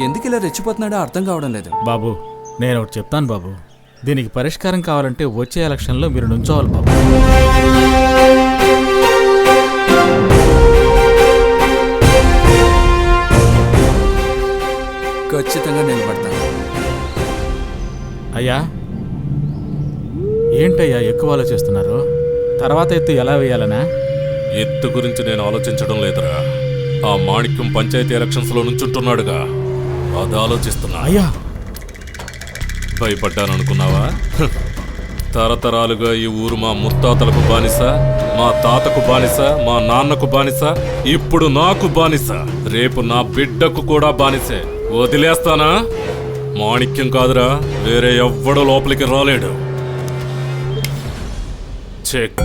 ఎందుకు ఇలా రెచ్చిపోతున్నాడో అర్థం కావడం లేదు బాబు. నేను ఒకటి చెప్తాను బాబు, దీనికి పరిష్కారం కావాలంటే వచ్చే ఎలక్షన్లో మీరు నుంచోవాలి బాబు. ఖచ్చితంగా నిలబడతాను. అయ్యా, ఏంటయ్యా ఎక్కువ ఆలోచిస్తున్నారు? తర్వాత ఎత్తు ఎలా వేయాలనా? ఎత్తు గురించి నేను ఆలోచించడం లేదురా. ఆ మాణిక్యం పంచాయతీ ఎలక్షన్స్ లో నుంచుంటున్నాడుగా, అది ఆలోచిస్తున్నా. అయ్యా, భయపడ్డాననుకున్నావా? తరతరాలుగా ఈ ఊరు మా ముత్తాతలకు బానిస, మా తాతకు బానిస, మా నాన్నకు బానిస, ఇప్పుడు నాకు బానిస, రేపు నా బిడ్డకు కూడా బానిసే. వదిలేస్తానా? మాణిక్యం కాదురా, వేరే ఎవ్వడు లోపలికి రాలేడు. చెక్.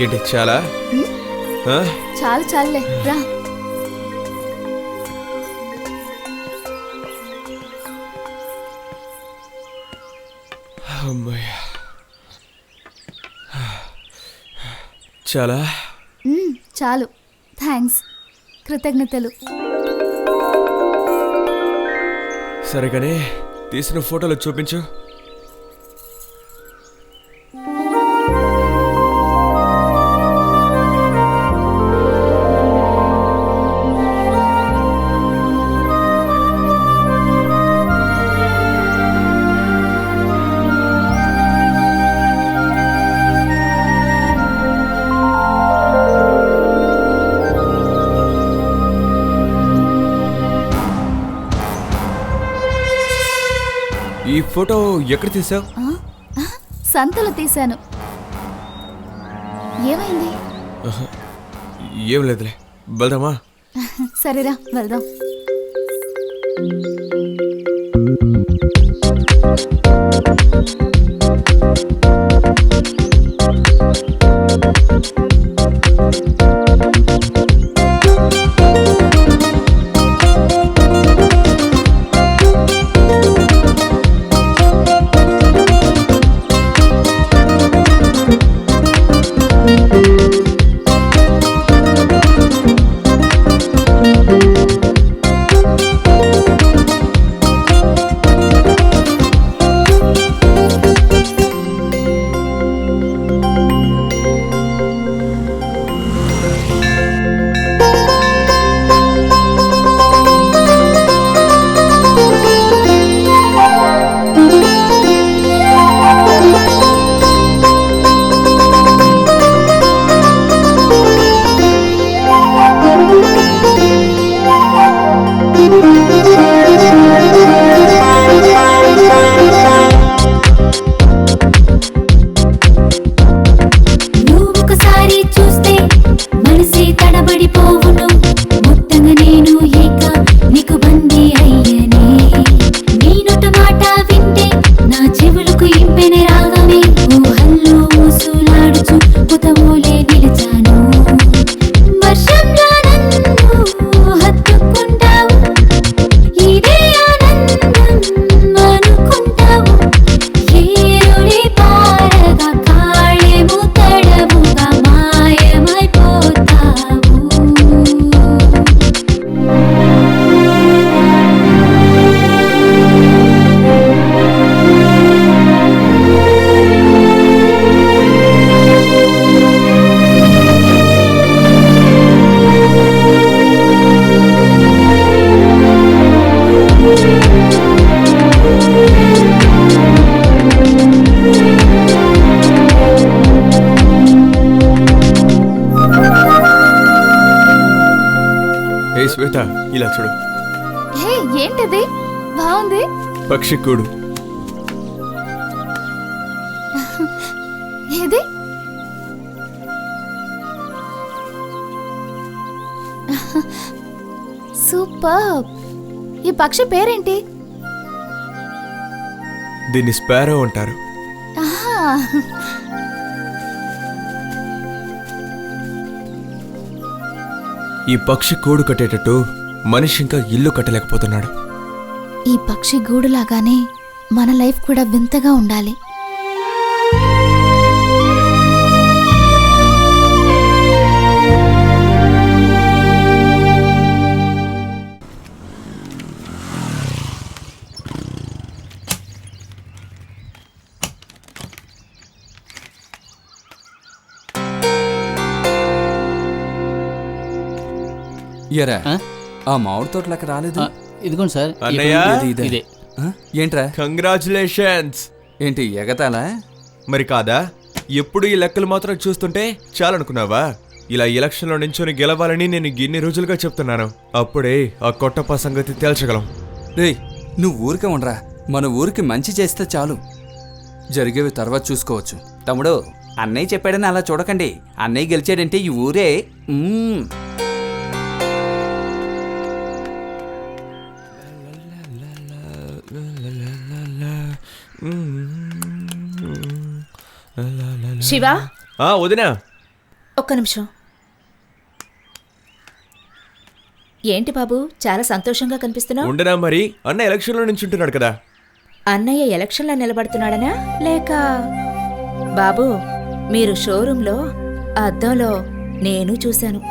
ఏంటి చాలా చాలు చాలులే రా. చాలా చాలు, థ్యాంక్స్, కృతజ్ఞతలు. సరే కానీ తీసిన ఫోటోలు చూపించు. ఈ ఫోటో ఎక్కడ తీసావు? సంతలో తీశాను. ఏమైంది? ఏం లేదులే, వెళ్దామా? సరేరా వెళ్దాం. శ్వేత ఇలా చూడు. హే ఏంటిది బాగుంది. పక్షి కూడు. ఏది సూపర్. ఈ పక్షి పేరేంటి? దీన్ని స్పారో అంటారు. ఆహా. ఈ పక్షి కూడు కట్టేటట్టు మనిషి ఇంకా ఇల్లు కట్టలేకపోతున్నాడు. ఈ పక్షి గూడులాగానే మన లైఫ్ కూడా వింతగా ఉండాలి. ఎరా ఆ మామిడి తోటలకు రాలేదు. ఇదిగోండి సార్. అన్నయ్య, ఇదే ఏంట్రా? కంగ్రాచులేషన్స్. ఏంటి ఎగతాలా? మరి కాదా? ఎప్పుడు ఈ లెక్కలు మాత్రం చూస్తుంటే చాలనుకున్నావా? ఇలా ఎలక్షన్లో నించొని గెలవాలని నేను ఇన్ని రోజులుగా చెప్తున్నాను. అప్పుడే ఆ కొట్టప్ప సంగతి తేల్చగలం. రేయ్ నువ్వు ఊరికే ఉండరా. మన ఊరికి మంచి చేస్తే చాలు, జరిగేవి తర్వాత చూసుకోవచ్చు. తమ్ముడు, అన్నయ్య చెప్పాడని అలా చూడకండి. అన్నయ్య గెలిచాడంటే ఈ ఊరే శివా, వదినా, ఒక్క నిమిషం. ఏంటి బాబు చాలా సంతోషంగా కనిపిస్తున్నావు? ఉండనా మరి, అన్న ఎలక్షన్లో నించుంటున్నాడు కదా. అన్నయ్య ఎలక్షన్లో నిలబడుతున్నాడనా లేక? బాబు మీరు షోరూంలో అద్దంలో నేను చూశాను.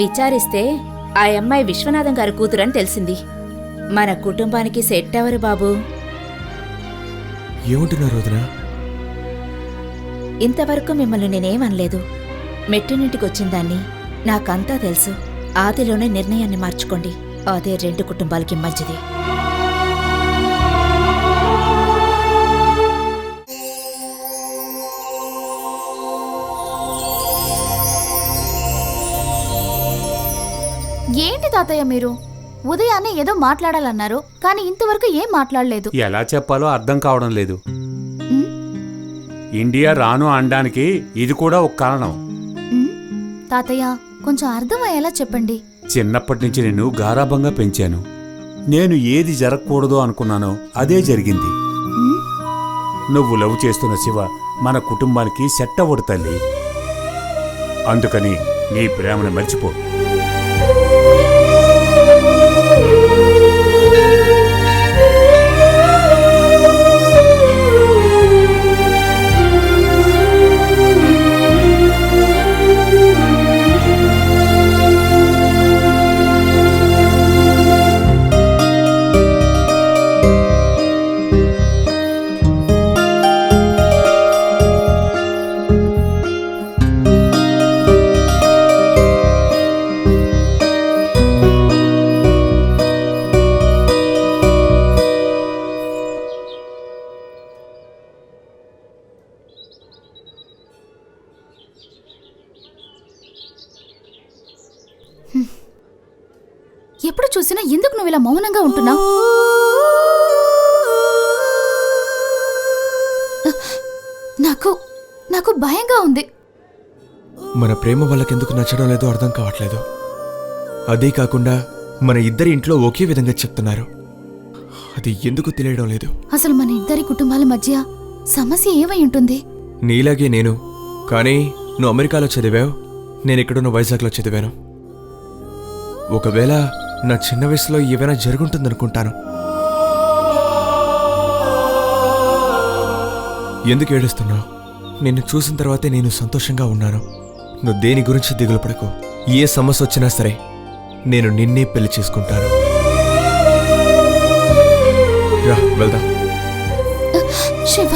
విచారిస్తే ఆ అమ్మాయి విశ్వనాథం గారి కూతురని తెలిసింది. మన కుటుంబానికి సెట్ ఎవరు బాబు? ఏమంటున్నారు వదినా? ఇంతవరకు మిమ్మల్ని నేనేమనలేదు. మెట్టినింటికి వచ్చిందాన్ని నాకంతా తెలుసు. ఆదిలోనే నిర్ణయాన్ని మార్చుకోండి. అదే రెండు కుటుంబాలకి మంచిది. ఏంటి తాతయ్య మీరు ఉదయాన్నే ఏదో మాట్లాడాలన్నారు, కానీ ఇంతవరకు ఏం మాట్లాడలేదు. ఎలా చెప్పాలో అర్థం కావడం లేదు. ఇండియా రాను అనడానికి ఇది కూడా ఒక కారణం. తాతయ్య కొంచెం అర్థమయ్యేలా చెప్పండి. చిన్నప్పటి నుంచి నేను గారాబంగా పెంచాను. నేను ఏది జరగకూడదో అనుకున్నానో అదే జరిగింది. నువ్వు లవ్ చేస్తున్న శివ మన కుటుంబానికి సెట్ అవ్వడు తల్లి. అందుకని నీ ప్రేమను మర్చిపో. ఎప్పుడు చూసినా ఎందుకు నువ్వు ఇలా మౌనంగా ఉంటున్నావు? నాకు భయంగా ఉంది. మన ప్రేమ వాళ్ళకెందుకు నచ్చడం లేదో అర్థం కావట్లేదు. అదే కాకుండా మన ఇద్దరి ఇంట్లో ఒకే విధంగా చెప్తున్నారు. అది ఎందుకు తెలియడం లేదు. అసలు మన ఇద్దరి కుటుంబాల మధ్య సమస్య ఏమై ఉంటుంది? నీలాగే నేను, కానీ నువ్వు అమెరికాలో చదివావు, నేను ఇక్కడున్న వైజాగ్లో చదివాను. ఒకవేళ నా చిన్న వయసులో ఏమైనా జరుగుంటుందనుకుంటాను. ఎందుకు ఏడుస్తున్నావు? నిన్ను చూసిన తర్వాతే నేను సంతోషంగా ఉన్నాను. నువ్వు దేని గురించి దిగులు పడకు. ఏ సమస్య వచ్చినా సరే నేను నిన్నే పెళ్లి చేసుకుంటాను. రా వెళ్దాం. శివ,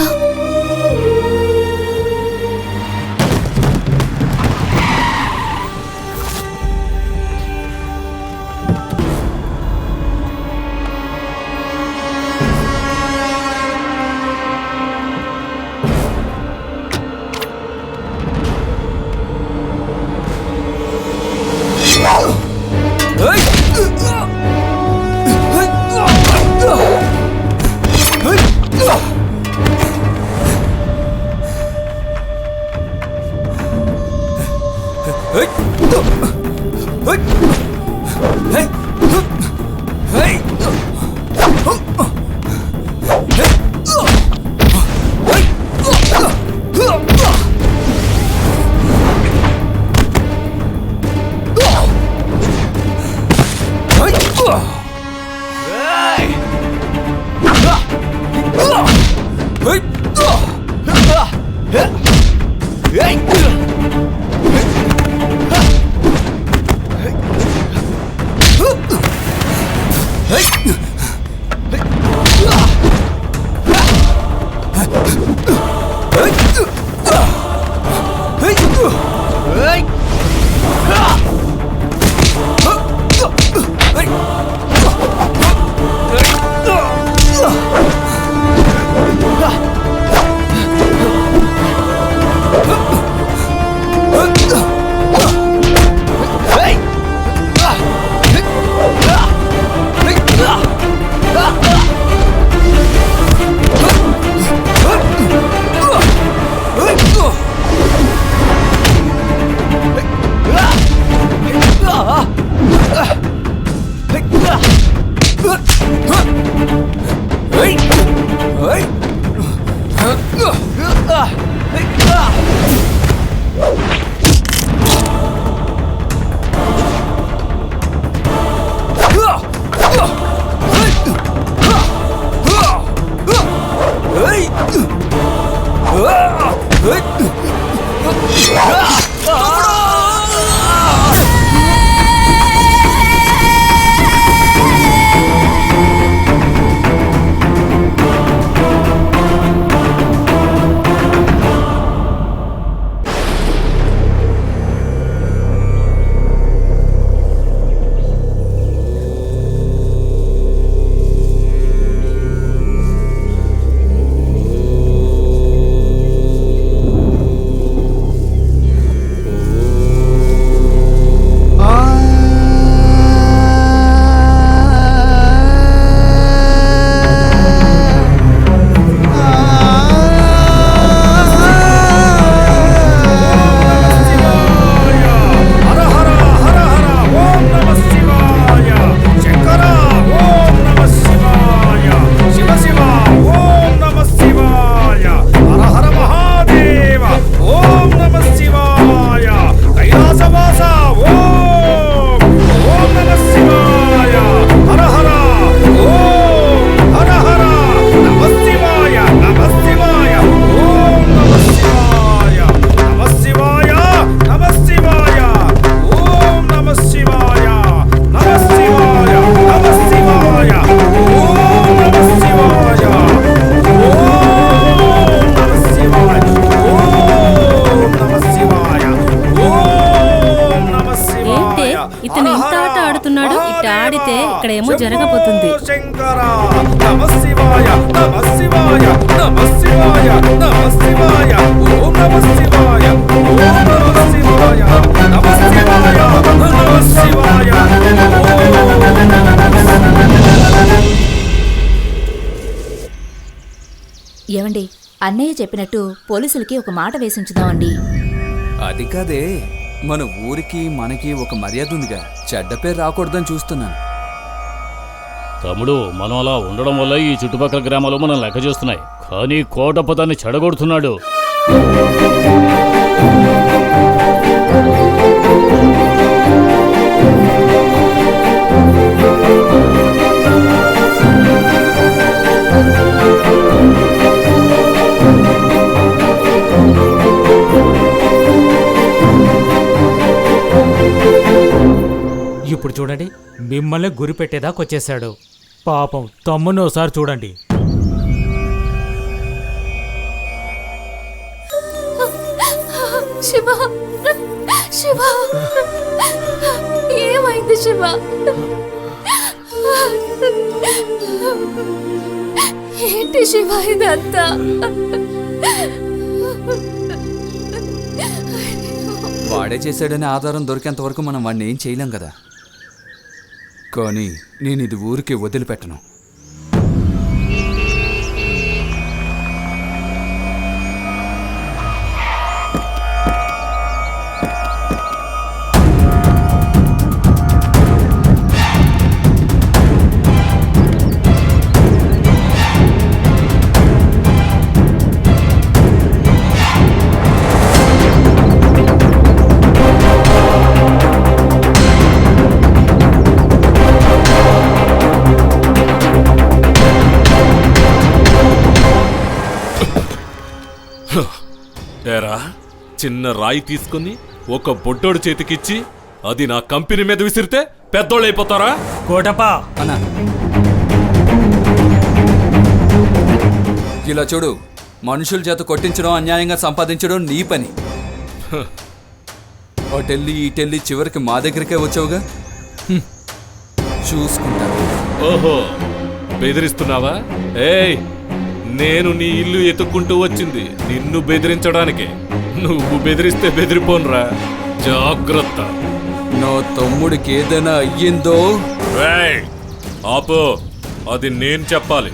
ఇతను ఇంత ఆట ఆడుతున్నాడు. ఇట్ట ఆడితే ఇక్కడేమో జరగబోతుంది. ఏమండి, అన్నయ్య చెప్పినట్టు పోలీసులకి ఒక మాట వేసించుదామండి. అది కాదే, మన ఊరికి మనకి ఒక మర్యాద ఉందిగా, చెడ్డ పేరు రాకూడదని చూస్తున్నాను. తమ్ముడు, మనం అలా ఉండడం వల్ల ఈ చుట్టుపక్కల గ్రామాలు మనం లెక్క చేస్తున్నాయి. కానీ కోటప్ప దాన్ని చెడగొడుతున్నాడు. ఇప్పుడు చూడండి, మిమ్మల్ని గురి పెట్టేదాకొచ్చేశాడు. పాపం తమ్ముని ఒకసారి చూడండి. శివ, శివ, ఏమైంది శివ? ఏంటి శివ ఇదంతా? వాడే చేశాడనే ఆధారం దొరికేంత వరకు మనం వాడిని ఏం చేయలేం కదా. కానీ నేను ఇది ఊరికే వదిలిపెట్టను. ఏరా, చిన్న రాయి తీసుకుని ఒక బొడ్డోడు చేతికిచ్చి అది నా కంపెనీ మీద విసిరితే పెద్దోళ్ళు అయిపోతారా? కోటప్పా ఇలా చూడు, మనుషుల చేత కొట్టించడం, అన్యాయంగా సంపాదించడం నీ పని. అటెళ్ళి ఇటెళ్ళి చివరికి మా దగ్గరికే వచ్చావుగా, చూసుకుంటా. ఓహో, బెదిరిస్తున్నావా? ఏయ్, నేను నీ ఇల్లు ఎత్తుక్కుంటూ వచ్చింది నిన్ను బెదిరించడానికి. నువ్వు బెదిరిస్తే బెదిరిపోనురా, జాగ్రత్త. నా తమ్ముడికి ఏదైనా అయ్యిందో. ఏయ్, ఆపు, అది నేను చెప్పాలి.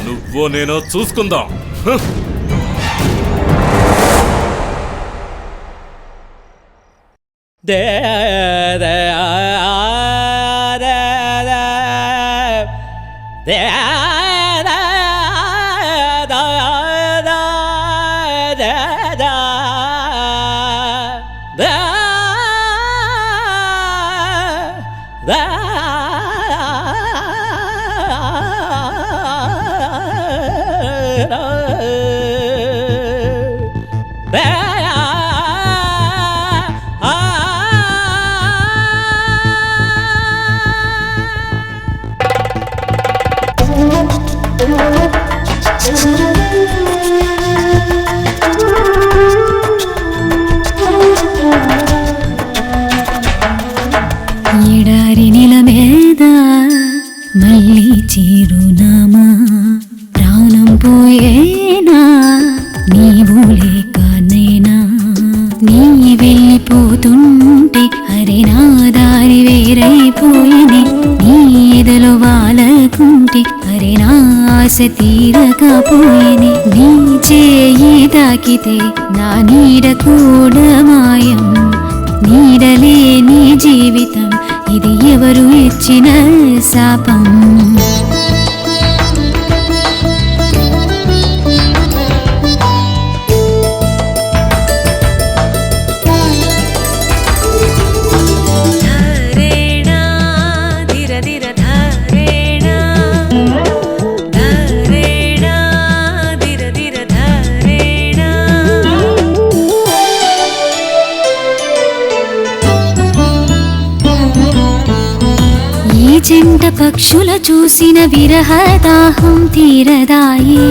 నువ్వో నేనో చూసుకుందాం. ఎడారి నెల మీద మళ్ళీ చిరునామా, ప్రాణం పోయేనా నీవు లేక నేనా. నీ వెళ్ళిపోతుంటే అరే నా దారి వేరైపోయేనే. నీ ఎదలో వాలకుంటే అరే నా ఆశ తీరకపోయేనే. నీ చేయి తాకితే నా నీడ కూడా మాయం. నీడలేని జీవితం ఇది ఎవరు ఇచ్చిన శాపం. చెంట పక్షుల చూసిన విరహదాహం తీరదాయి.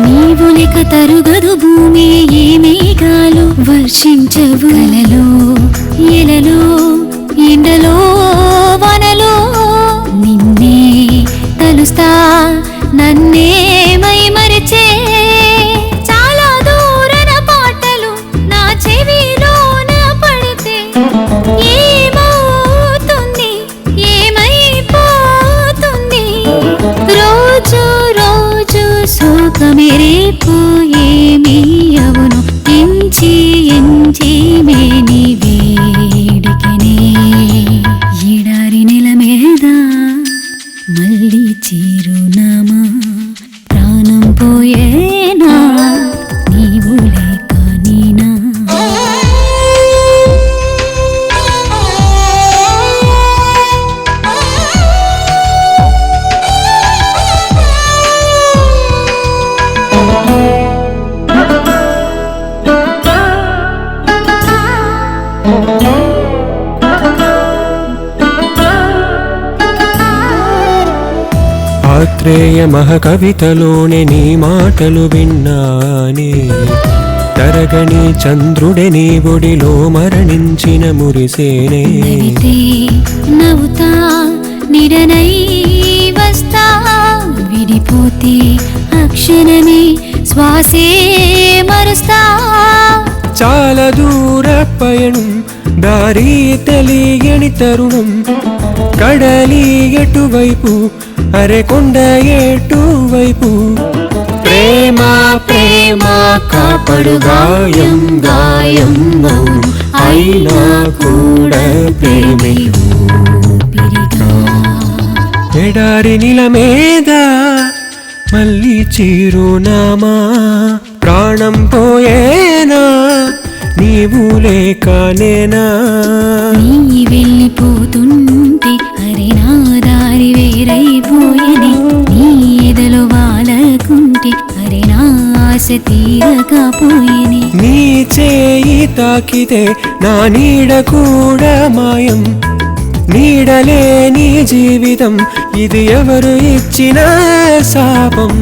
నీవు లేక తరుగదు భూమి, ఏ మేఘాలు వర్షించవు. కలలో ఎలలో ఎండలో వనలో నిన్నే తలుస్తా, నన్నే మై మరిచే. చాలా దూరన పాటలు నా చెవిలోన పడితే ఏమవుతుంది, ఏమైపోతుంది. రోజు రోజు శోకమే రేపు ఏమి అవును. ఎంచి ఎంచి మేని వేడికనే. ఎడారి నెల మీద మళ్ళీ చిరునామా, ప్రాణం పోయేనా నీవు లేక నేనా. ఆత్రేయ మహకవితలోనే నీ మాటలు విన్నానే. తరగని చంద్రుడే నీ ఒడిలో మరణించిన మురిసేనే. నవ్వితే నవ్వుతా, నిడనై వస్తా. విడిపోతే అక్షరమే శ్వాసే మరుస్తా. చాలా దూర పయనం, దారి తెలియని తరుణం. కడలి ఎటువైపు, అరే కొండ ఎటువైపు. ప్రేమ ప్రేమ కాపడు గాయం గాయం మౌనం. అయినా కూడా ప్రేమే ఊపిరిగా. ఎడారి నీల మీద మళ్ళీ చిరునామా, ప్రాణం పోయేనా నీవు లేక నేనా. నీ వెళ్ళిపోతుంటే అరే నా దారి వేరైపోయేది. నీ ఎదలో వాలకుంటే అరే నా ఆశ తీరకపోయేనే నీ చేయి తాకితే నా నీడ కూడా మాయం నీడలేని జీవితం ఇది ఎవరు ఇచ్చిన శాపం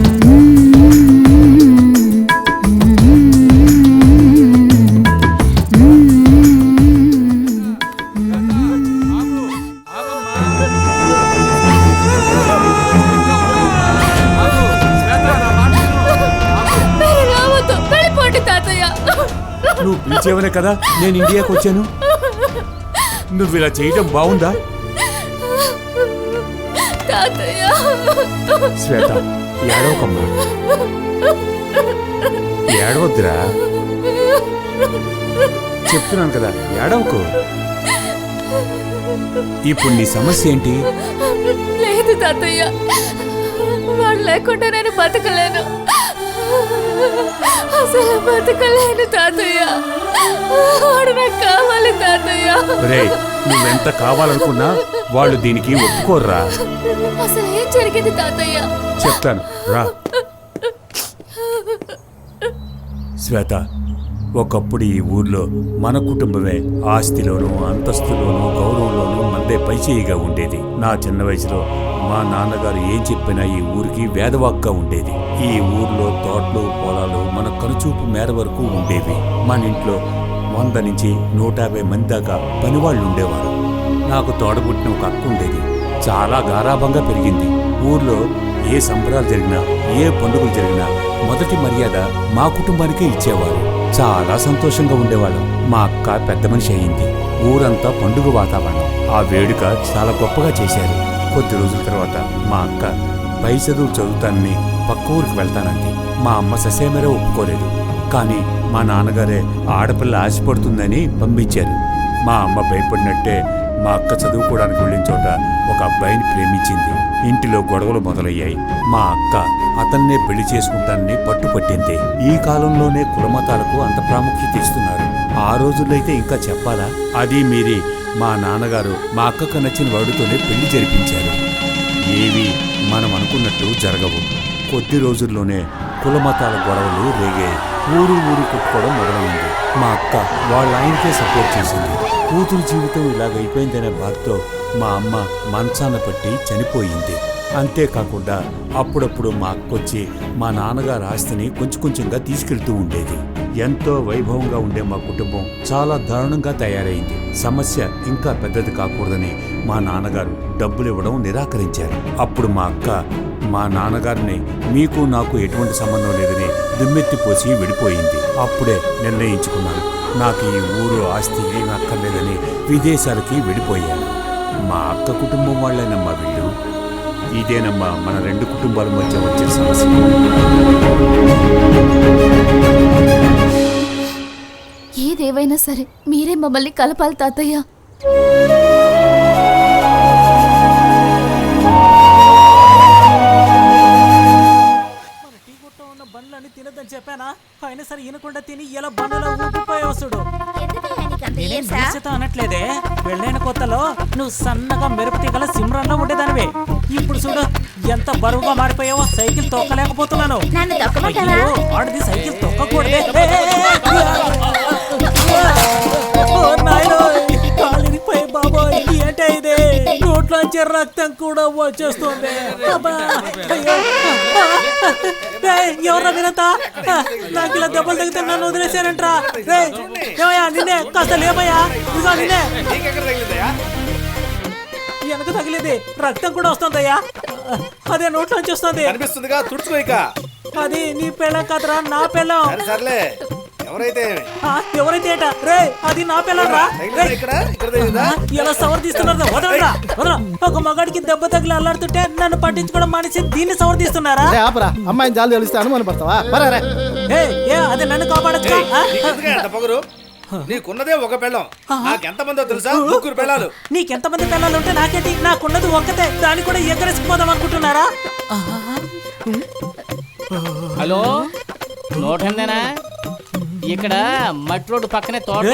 మీరు రావద్దు, వెళ్ళిపోండి తాతయ్య. నువ్వు పిలిచేవనే కదా నేను ఇండియాకి వచ్చాను. నువ్వు ఇలా చేయటం బాగుందా? తాతయ్య, శ్వేత, ఏడవకమ్మా, ఏడవద్దురా. చెప్తున్నాను కదా, ఏడవకు. ఇప్పుడు నీ సమస్య ఏంటి? లేదు తాతయ్య, వాడు లేకుండా నేను బతకలేను, అసలు బతకలేను తాతయ్య. వాడు నాకు కావాలి తాతయ్య. రేయ్, నువ్వెంత కావాలనుకున్నా వాళ్ళు దీనికి ఒప్పుకోర్రా. అసలు ఏం జరిగింది తాతయ్య? చెప్తాను రా. శ్వేత, ఒకప్పుడు ఈ ఊర్లో మన కుటుంబమే ఆస్తిలోనూ అంతస్తులోనూ గౌరవంలోనూ మందే పైచేయిగా ఉండేది. నా చిన్న వయసులో మా నాన్నగారు ఏం చెప్పినా ఈ ఊరికి వేదవాక్గా ఉండేది. ఈ ఊర్లో తోటలు పొలాలు మన కనుచూపు మేర వరకు ఉండేవి. మన ఇంట్లో 100 నుంచి 150 మంది దాకా పనివాళ్ళు ఉండేవారు. నాకు తోడబుట్టిన ఒక అక్క ఉండేది. చాలా గారాభంగా పెరిగింది. ఊర్లో ఏ సంబరాలు జరిగినా ఏ పండుగలు జరిగినా మొదటి మర్యాద మా కుటుంబానికే ఇచ్చేవారు. చాలా సంతోషంగా ఉండేవాళ్ళం. మా అక్క పెద్ద మనిషి అయింది. ఊరంతా పండుగ వాతావరణం. ఆ వేడుక చాలా గొప్పగా చేశారు. కొద్ది రోజుల తర్వాత మా అక్క పై చదువు చదువుతానని పక్క ఊరికి వెళ్తానంది. మా అమ్మ ససేమరే ఒప్పుకోలేదు. కానీ మా నాన్నగారే ఆడపిల్ల ఆశపడుతుందని పంపించారు. మా అమ్మ భయపడినట్టే మా అక్క చదువుకోవడానికి వెళ్ళిన చోట ఒక అబ్బాయిని ప్రేమించింది. ఇంటిలో గొడవలు మొదలయ్యాయి. మా అక్క అతన్నే పెళ్లి చేసుకుంటానని పట్టుపట్టింది. ఈ కాలంలోనే కులమతాలకు అంత ప్రాముఖ్యత ఇస్తున్నారు. ఆ రోజుల్లో అయితే ఇంకా చెప్పాలా? అది మీరి మా నాన్నగారు మా అక్కకు నచ్చిన వాడితోనే పెళ్లి జరిపించారు. ఏవి మనం అనుకున్నట్టు జరగవు. కొద్ది రోజుల్లోనే కులమతాల గొడవలు రేగాయి. ఊరు కొట్టుకోవడం మొదలైంది. మా అక్క వాళ్ళ ఆయనకే సపోర్ట్ చేసింది. కూతురు జీవితం ఇలాగైపోయిందనే బాధతో మా అమ్మ మంచాన పట్టి చనిపోయింది. అంతేకాకుండా అప్పుడప్పుడు మా అక్కొచ్చి మా నాన్నగారి ఆస్తిని కొంచెంగా తీసుకెళ్తూ ఉండేది. ఎంతో వైభవంగా ఉండే మా కుటుంబం చాలా దారుణంగా తయారైంది. సమస్య ఇంకా పెద్దది కాకూడదని మా నాన్నగారు డబ్బులు ఇవ్వడం నిరాకరించారు. అప్పుడు మా అక్క మా నాన్నగారిని మీకు నాకు ఎటువంటి సంబంధం లేదని దుమ్మెత్తిపోసి విడిపోయింది. అప్పుడే నిర్ణయించుకున్నాను, నాకు ఈ ఊరు ఆస్తి ఏం అక్కర్లేదని విదేశాలకి వెళ్ళిపోయాను. మా అక్క కుటుంబం వాళ్ళేనమ్మా వీళ్ళు. ఇదేనమ్మా మన 2 కుటుంబాల మధ్య వచ్చే సమస్య. ఏదేవైనా సరే మీరే మమ్మల్ని కలపాలి తాతయ్య. బండ్లని తినద్దని చెప్పానా? అయినా సరే ఈనకుండా తిని ఇలా బండ్లో ఊపిపోయే వస్తుడు. అనట్లేదే, పెళ్ళైన కొత్తలో నువ్వు సన్నగా మెరుపు తీగల సిమ్రన్లో ఉండేదానివే. ఇప్పుడు చూడు ఎంత బరువుగా మారిపోయావో. సైకిల్ తొక్కలేకపోతున్నాను. అయ్యో, ఆడది సైకిల్ తొక్కకూడదే. కాలిరిపోయి బాబోయ్, ఏంటే ఇదే? నోట్లోంచి రక్తం కూడా వచ్చేస్తుంది. ఎవరా వినతా? నాకు ఇలా దెబ్బలు తగ్గితే నన్ను వదిలేసారంట్రా. ఏమయ్యా, నిన్నే కాస్త లేమయ్యా. ఇదిగో నిన్నే. వెనక తగిలేది, రక్తం కూడా వస్తుందయ్యా. అదే నోట్లోంచి వస్తుంది. అనిపిస్తుందిగా, తుడుచుకోయిక. అది నీ పెళ్ళం కాదురా, నా పెళ్ళం. సర్లే, ఎవరైతే ఏట రే, అది నా పిల్లరా. ఇలా సవర్ తీస్తున్నారు. వదలరా, వదలరా. ఒక మగాడికి దెబ్బ తగిలి అల్లాడుతుంటే నన్ను పట్టించుకోవడం మానేసి దీన్ని సవర్ తీస్తున్నారా? అమ్మాయిని జాలి తెలిస్తే అనుమాన పడతావా? అదే నన్ను కాపాడచ్చు. పొగరు, నీకున్నదే ఒక పెళ్ళం. నాకెంతమందో తెలుసా? 3 పెళ్ళాలు. నీకెంతమంది పిల్లలు ఉంటే నాకేంటి? నాకున్నది ఒక్కతే, దాన్ని కూడా ఎగరేసుకుపోదాం అనుకుంటున్నారా? హలో, నోట్ ఎంతేనా? ఇక్కడ మట్టి రోడ్డు పక్కనే తోట.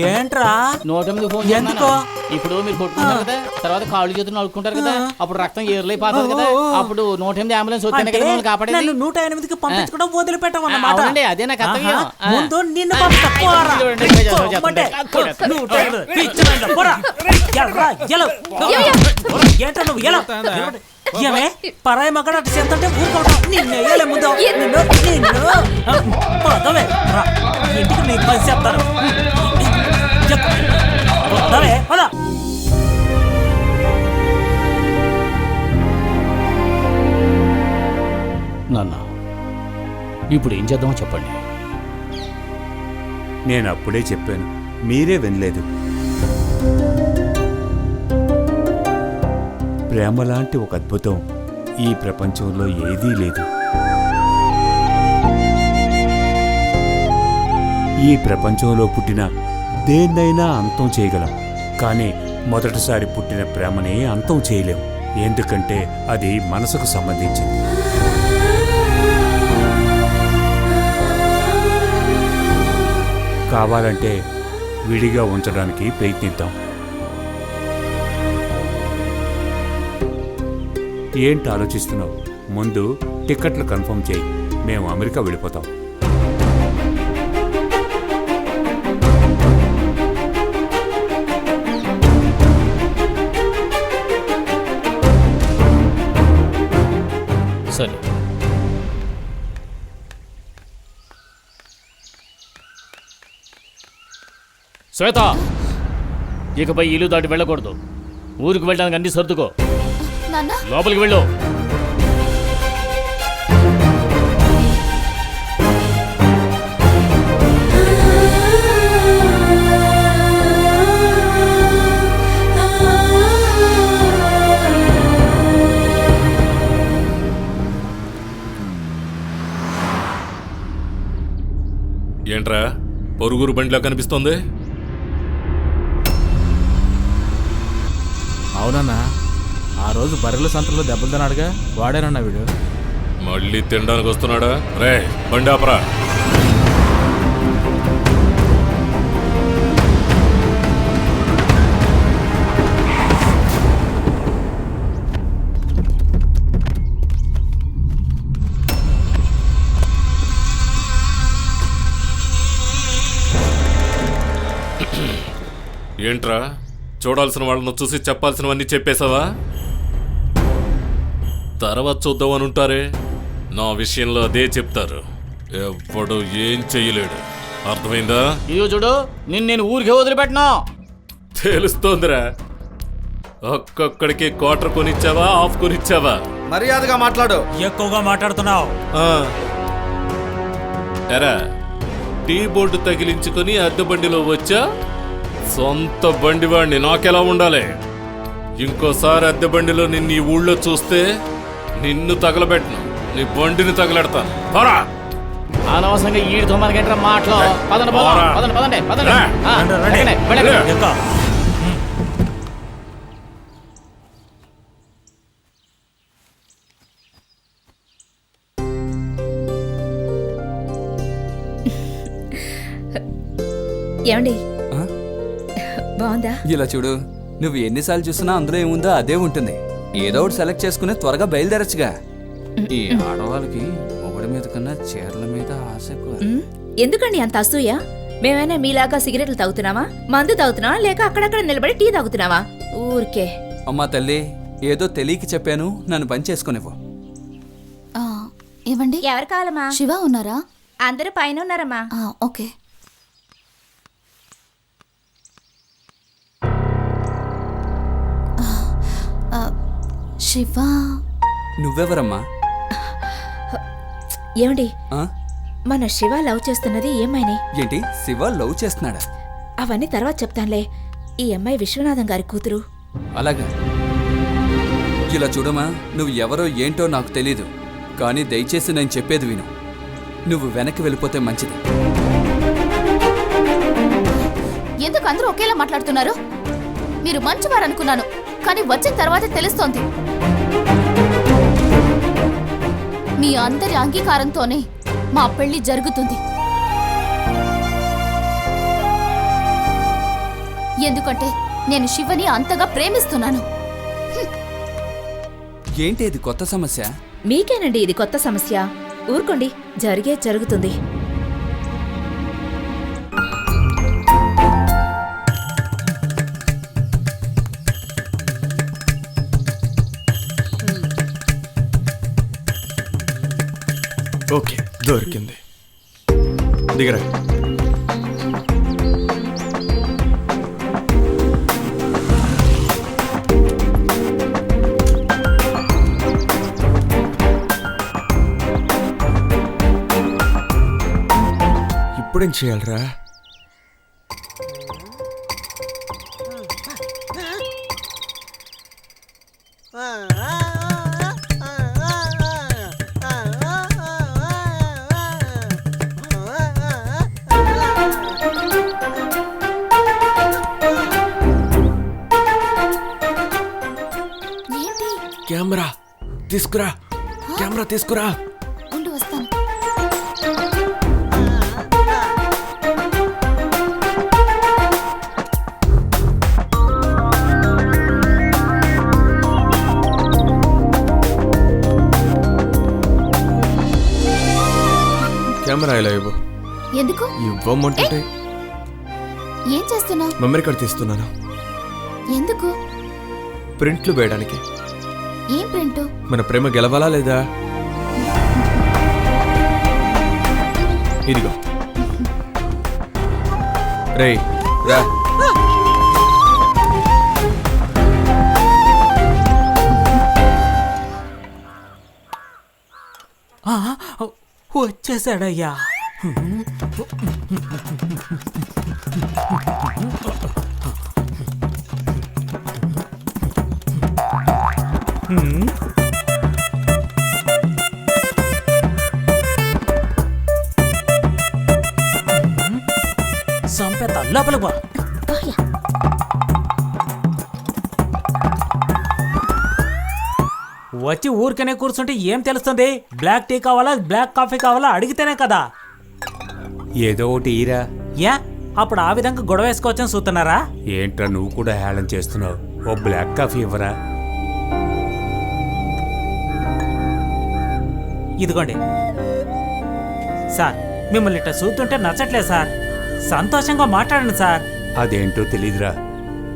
ఏంట్రా 108 ఫోన్ చేస్తున్నాను. ఇప్పుడు మీరు కొట్టుకుంటారు కదా, తర్వాత కాళ్ళు చేతులు నడుకుంటారు కదా, అప్పుడు రక్తం ఏర్లైపోతుంది కదా, అప్పుడు 108 అంబులెన్స్ వస్తేనే కదా మిమ్మల్ని కాపాడేది. నన్ను 108కి పంపించడం వదిలిపెట్టమన్నమాట. అవునండి, అదే నా కర్తవ్యం. ముందు నిన్ను పంపిస్తా, పోరా. ఏంటో నువ్వు ఎలా ఏమే పరాయి మగడ అటు చేస్తుంటే ఊరుకోవడం నిన్ను వేయలే ముందు నిన్ను పదవే రా, ఇంటికి నీకు పని చెప్తాను. పదవే పద. నాన్న ఇప్పుడు ఏం చేద్దామో చెప్పండి. నేను అప్పుడే చెప్పాను, మీరే వినలేదు. ప్రేమ లాంటి ఒక అద్భుతం ఈ ప్రపంచంలో ఏదీ లేదు. ఈ ప్రపంచంలో పుట్టిన దేన్నైనా అంతం చేయగలం, కానీ మొదటిసారి పుట్టిన ప్రేమని అంతం చేయలేం. ఎందుకంటే అది మనసుకు సంబంధించింది. కావాలంటే విడిగా ఉంచడానికి ప్రయత్నిద్దాం. ఏంటి ఆలోచిస్తున్నావు? ముందు టికెట్లు కన్ఫర్మ్ చేయి, మేము అమెరికా వెళ్ళిపోతాం. సరే. శ్వేత, ఇకపై ఇల్లు దాటి వెళ్ళకూడదు. ఊరికి వెళ్ళడానికి అన్ని సర్దుకో. లోపలికి వెళ్ళు. ఏంట్రా పొరుగురు బండిలో కనిపిస్తోంది? అవునన్నా, ఆ రోజు బర్రెల సంతలో దెబ్బలు తిన్నాడుగా, వాడేనన్నా వీడు. మళ్ళీ తినడానికి వస్తున్నాడా? రే బండి ఆపరా. ఏంట్రా చూడాల్సిన వాళ్ళను చూసి చెప్పాల్సినవన్నీ చెప్పేశావా? తర్వాత చూద్దామని ఉంటారే, నా విషయంలో అదే చెప్తారు. ఎవ్వడు ఏం చెయ్యలేడు, అర్థమైందా? ఇదిగో చూడు, నేను ఊరికే వదిలిపెట్టినా. తెలుస్తోందిరా. ఒక్కొక్కడికి క్వార్టర్ కొనిచ్చావా, హాఫ్ కొనిచ్చావా? మర్యాదగా మాట్లాడు. ఎక్కువగా మాట్లాడుతున్నావు. ఎరా టీ బోర్డు తగిలించుకొని అద్దె బండిలో వచ్చా? సొంత బండివాడిని, నాకెలా ఉండాలి? ఇంకోసారి అద్దె బండిలో నిన్ను ఈ ఊళ్ళో చూస్తే నిన్ను తగలబెట్టను, నీ బండిని తగలెడతాను. అనవసరంగా ఈడితో మనకేంట్రా మాటలు. పదండి పదండి పదండి పదండి. ఏమండి బాగుందా? ఇలా చూడు, నువ్వు ఎన్నిసార్లు చూసినా అందులో ఏముందో అదే ఉంటుంది. ఏదో ఒకటి సెలెక్ట్ చేసుకుని త్వరగా బయలుదేరచ్చుగా. ఈ ఆడవాళ్ళకి మొగుడి మీద కన్నా చీరల మీద ఆశ ఎక్కువ. ఎందుకండి అంత అసూయ? మేమైనా మీలాగా సిగరెట్లు తాగుతున్నావా, మందు తాగుతున్నావా, లేక అక్కడక్కడ నిలబడి టీ తాగుతున్నావా? ఊరికే. అమ్మా తల్లి, ఏదో తెలియక చెప్పాను, నన్ను పని చేసుకునేవో. ఏవండి, ఎవరు కావాలమ్మా? శివ ఉన్నారా? అందరూ పైన ఉన్నారమ్మా. ఓకే. శివ నువ్వెవరమ్మా? ఏమండి, మన శివ లవ్ చేస్తున్నది ఈ అమ్మాయిని. ఏంటి, శివ లవ్ చేస్తున్నాడా? అవన్నీ తర్వాత చెప్తానులే. ఈ అమ్మాయి విశ్వనాథం గారి కూతురు. అలాగా. ఇలా చూడమా, నువ్వు ఎవరో ఏంటో నాకు తెలీదు, కానీ దయచేసి నేను చెప్పేది విను. నువ్వు వెనక్కి వెళ్ళిపోతే మంచిది. ఎందుకు అందరూ ఒకేలా మాట్లాడుతున్నారు? మీరు మంచివారు అనుకున్నాను, కానీ వచ్చిన తర్వాత తెలుస్తోంది. మీ అందరి అంగీకారంతోనే మా పెళ్లి జరుగుతుంది. ఎందుకంటే నేను శివని అంతగా ప్రేమిస్తున్నాను. ఏంటి ఇది కొత్త సమస్య? మీకేనండి ఇది కొత్త సమస్య. ఊరుకోండి, జరిగే జరుగుతుంది. ఓకే, దొరికింది. దిగరా. ఇప్పుడేం చేయాలరా? కెమెరా తీసుకురా, కెమెరా తీసుకురా. ఉండు, వస్తాను. కెమెరా ఇలా ఇవ్వు. ఎందుకు ఇవ్వమంటుంటే? ఏం చేస్తున్నావు? మెమరీ కార్డ్ తీస్తున్నాను. ఎందుకు? ప్రింట్లు వేయడానికి. ఏం ప్రింటు? మన ప్రేమ గెలవాలా లేదా? ఇదిగో. రేయ్ రా. వచ్చేసాడయ్యా. సంపేత లోపలికి పో. వచ్చి ఊరికనే కూర్చుంటే ఏం తెలుస్తుంది? బ్లాక్ టీ కావాలా, బ్లాక్ కాఫీ కావాలా అడిగితేనే కదా. ఏదో ఒకటి ఈరా. యా, అప్పుడు ఆ విధంగా గొడవ వేసుకోవచ్చని చూస్తున్నారా? ఏంట్రా నువ్వు కూడా హేళన చేస్తున్నావు? ఓ బ్లాక్ కాఫీ ఇవ్వరా? ఇదిగోండి సార్, మిమ్మల్ని ఇట్లా చూస్తుంటే నచ్చట్లేదు సార్. సంతోషంగా మాట్లాడండి సార్. అదేంటో తెలీదురా,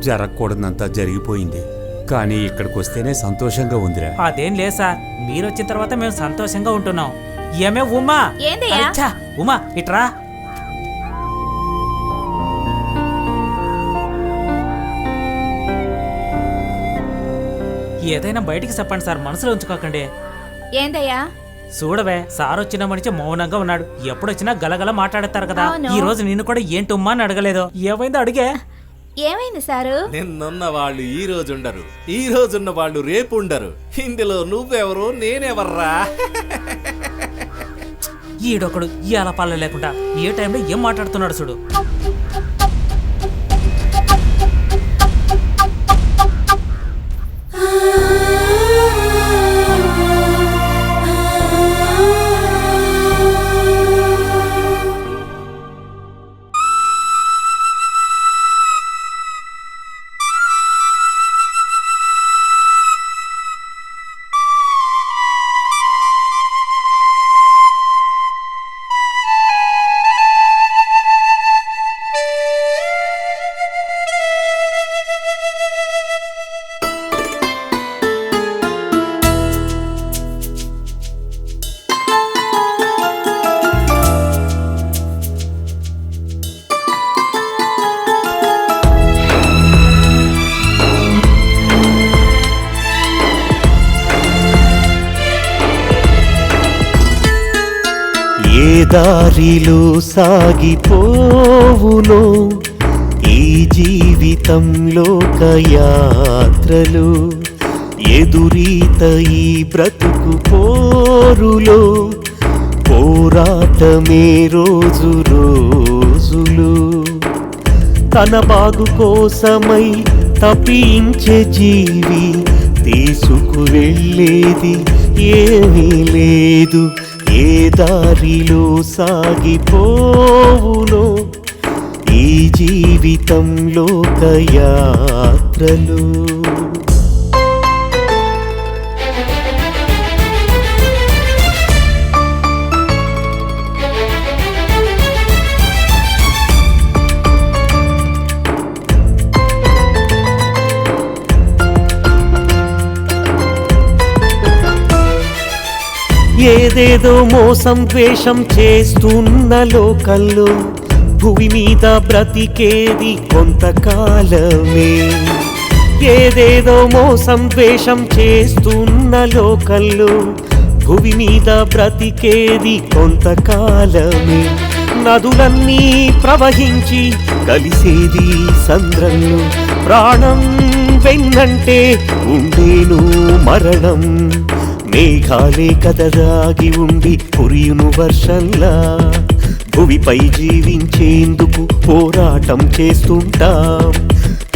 జరగకూడదంతా జరిగిపోయింది. కానీ ఇక్కడికి వస్తేనే సంతోషంగా ఉందిరా. అదేం లేదు సార్, మీరు వచ్చిన తర్వాత మేము సంతోషంగా ఉంటున్నాం. ఏమే ఉమా? ఏందయ్యా? అచ్చా, ఉమా ఇట్రా. ఏదైనా బయటికి చెప్పండి సార్, మనసులో ఉంచుకోకండి. ఏందయ్యా? చూడవే, సార్ వచ్చిన మనిషి మౌనంగా ఉన్నాడు. ఎప్పుడొచ్చినా గలగల మాట్లాడతారు కదా. అవును. ఈ రోజు నిన్ను కూడా ఏంటమ్మా అని అడగలేదు. ఏమైందో అడిగే. ఏమైంది సారు? నిన్నున్న వాళ్ళు ఈ రోజు ఉండరు, ఈ రోజున్న వాళ్ళు రేపు ఉండరు. ఇందులో నువ్వెవరు, నేనెవర్రా? ఈడొకడు ఇలా పల్ల లేకుండా ఏ టైంలో ఏం మాట్లాడుతున్నాడు చూడు. దారిలో సాగిపోవునో ఈ జీవితంలో యాత్రలు, ఎదురీత ఈ బ్రతుకు పోరులో పోరాటమే రోజు రోజులు. తన బాగు కోసమై తప్పించే జీవి తీసుకు వెళ్ళేది ఏమీ లేదు. ఏ దారిలో సాగిపోవునో ఈ జీవితంలో యాత్రలు. ఏదేదో మోసం ద్వేషం చేస్తున్న లోకల్లో భూమి మీద బ్రతికేది కొంతకాలమే. ఏదేదో మోసం ద్వేషం చేస్తున్న లోకల్లో భూమి మీద బ్రతికేది కొంతకాలమే. నదులన్నీ ప్రవహించి కలిసేది సంద్రంలో. ప్రాణం వెన్నంటే ఉండేను మరణం. మేఘాలే కదదాగి ఉండి కురియును వర్షంలా. భువిపై జీవించేందుకు పోరాటం చేస్తుంటాం.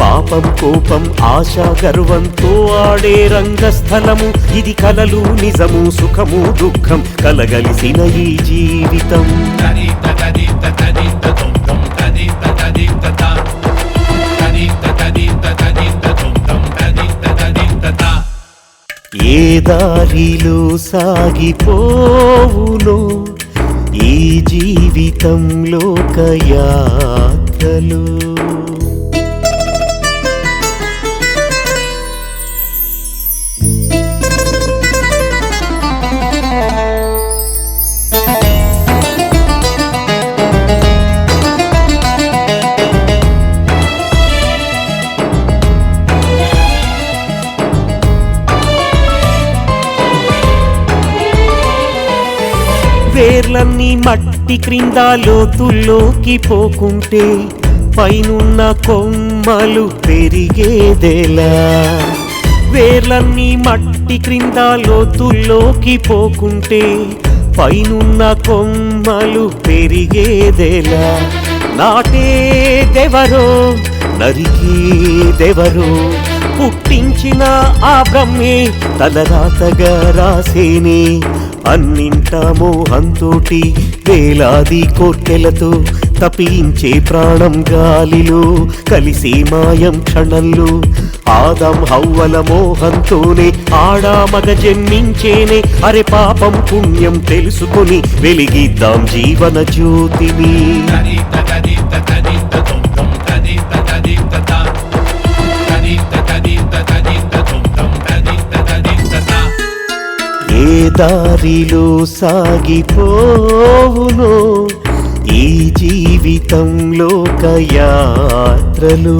పాపం కోపం ఆశ గర్వంతో ఆడే రంగస్థలము. ఇది కలలు నిజము సుఖము దుఃఖం కలగలిసిన ఈ జీవితం. ఏ దారిలో సాగిపోవునో ఈ జీవితంలో యాత్రలు. వేర్లన్నీ మట్టి క్రింద లోతుల్లోకి పోకుంటే పైనున్న కొమ్మలు పెరిగేదెలా. వేర్లన్నీ మట్టి క్రింద లోతుల్లోకి పోకుంటే పైనున్న కొమ్మలు పెరిగేదెలా. నాటేదెవరో నరికేదెవరో పుట్టించిన ఆ బ్రహ్మే తలరాతగా రాసేనే. అన్నింట మోహంతోటి వేలాది కోర్కెలతో తపించే ప్రాణం గాలిలో కలిసే మాయం క్షణంలో. ఆదం హవ్వల మోహంతోనే ఆడా మగ జన్మించేనే. అరే పాపం పుణ్యం తెలుసుకొని వెలిగిద్దాం జీవన జ్యోతిని. ఏ దారిలో సాగిపోవునో ఈ జీవితంలో యాత్రలు.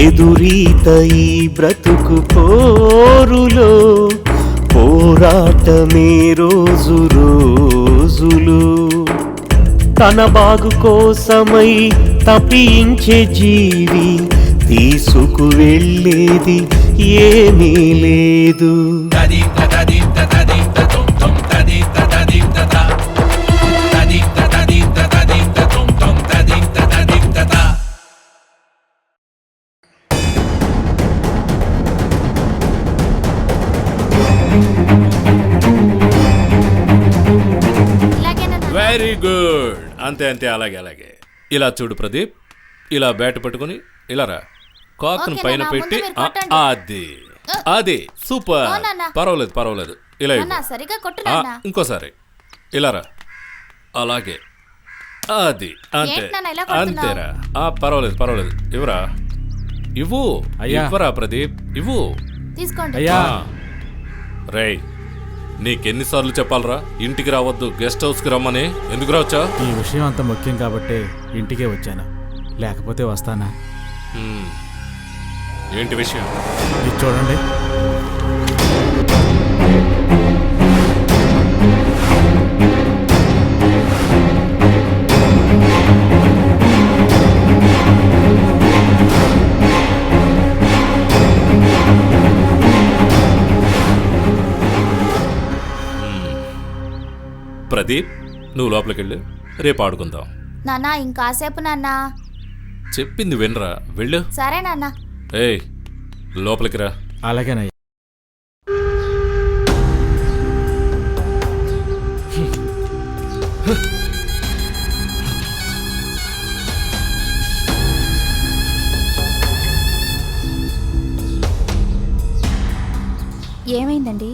ఎదురీత ఈ బ్రతుకు పోరులో పోరాటమే రోజు రోజులు. తన బాగు కోసమై తపించే జీవి తీసుకు వెళ్ళేది ఏమీ లేదు. Very good. అంతే అంతే, అలాగే అలాగే. ఇలా చూడు ప్రదీప్, ఇలా బ్యాట్ పట్టుకుని ఇలా రా. కాకును పైన పెట్టి అది అది సూపర్. పర్వాలేదు పర్వాలేదు. ఇలా ఇంకోసారి ఇలా రా. అలాగే అది అంతే అంతేరా. పర్వాలేదు పర్వాలేదు. ఇవ్వరా ఇవ్వు. ఇవ్వరా ప్రదీప్ ఇవ్వు. అయ్యా రేయ్, నీకెన్నిసార్లు చెప్పాలరా ఇంటికి రావద్దు గెస్ట్ హౌస్కి రమ్మని? ఎందుకు రావచ్చా? ఈ విషయం అంత ముఖ్యం కాబట్టి ఇంటికే వచ్చాను, లేకపోతే వస్తానా? ఏంటి విషయం? ఇది చూడండి. ప్రదీప్, నువ్వు లోపలికి వెళ్ళు, రేపు ఆడుకుందాం. నాన్నా ఇంకాసేపు నాన్నా. చెప్పింది వినరా, వెళ్ళు. సరే నాన్న. ఏయ్ లోపలికి రా. అలాగేనయ్యా. ఏమైందండి?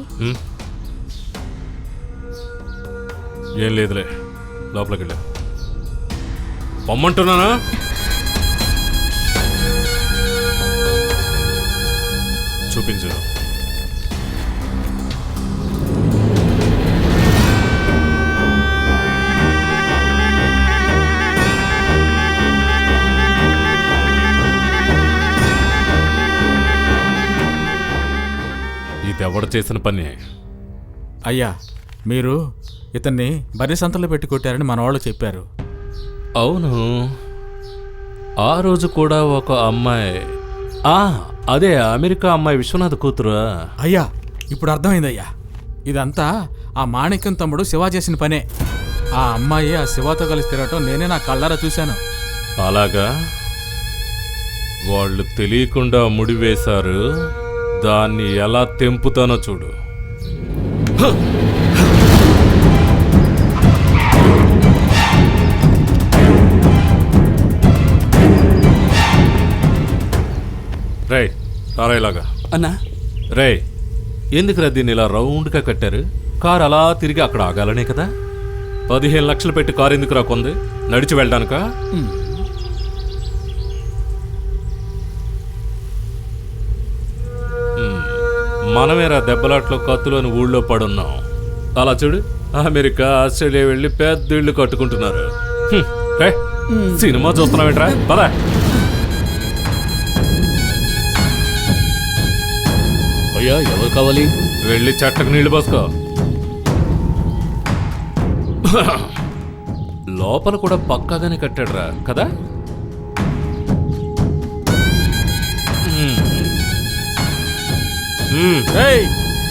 ఏం లేదులే, లోపలికి వెళ్ళా. పొమ్మంటున్నానా? చూపించు. ఇది ఎవడు చేసిన పని? అయ్యా, మీరు ఇతన్ని బర్రె సంతలో పెట్టి కొట్టారని మన వాళ్ళు చెప్పారు. అవును, ఆ రోజు కూడా ఒక అమ్మాయి, అదే అమెరికా అమ్మాయి విశ్వనాథ్ కూతురు. అయ్యా, ఇప్పుడు అర్థమైందయ్యా. ఇదంతా ఆ మాణిక్యం తమ్ముడు శివ చేసిన పనే. ఆ అమ్మాయి ఆ శివతో కలిసి తిరగటం నేనే నా కళ్ళారా చూశాను. అలాగా? వాళ్ళు తెలియకుండా ముడివేశారు, దాన్ని ఎలా తెంపుతానో చూడు. రే రారా ఇలాగా. అన్నా రే, ఎందుకురా దీన్ని ఇలా రౌండ్గా కట్టారు? కారు అలా తిరిగి అక్కడ ఆగాలనే కదా. 15 లక్షలు పెట్టి కారు ఎందుకు రాకుంది? నడిచి వెళ్ళడానికా? మనమేరా దెబ్బలాట్లో కత్తులోని ఊళ్ళో పడున్నాం. అలా చూడు, అమెరికా ఆస్ట్రేలియా వెళ్ళి పెద్ద ఇళ్ళు కట్టుకుంటున్నారు. రే, సినిమా చూస్తున్నావేంట్రా? పదా. అయ్యా, ఎవరు కావాలి? వెళ్ళి చెట్టకు నీళ్లు పోసుకో. లోపల కూడా పక్కాగానే కట్టాడురా కదా.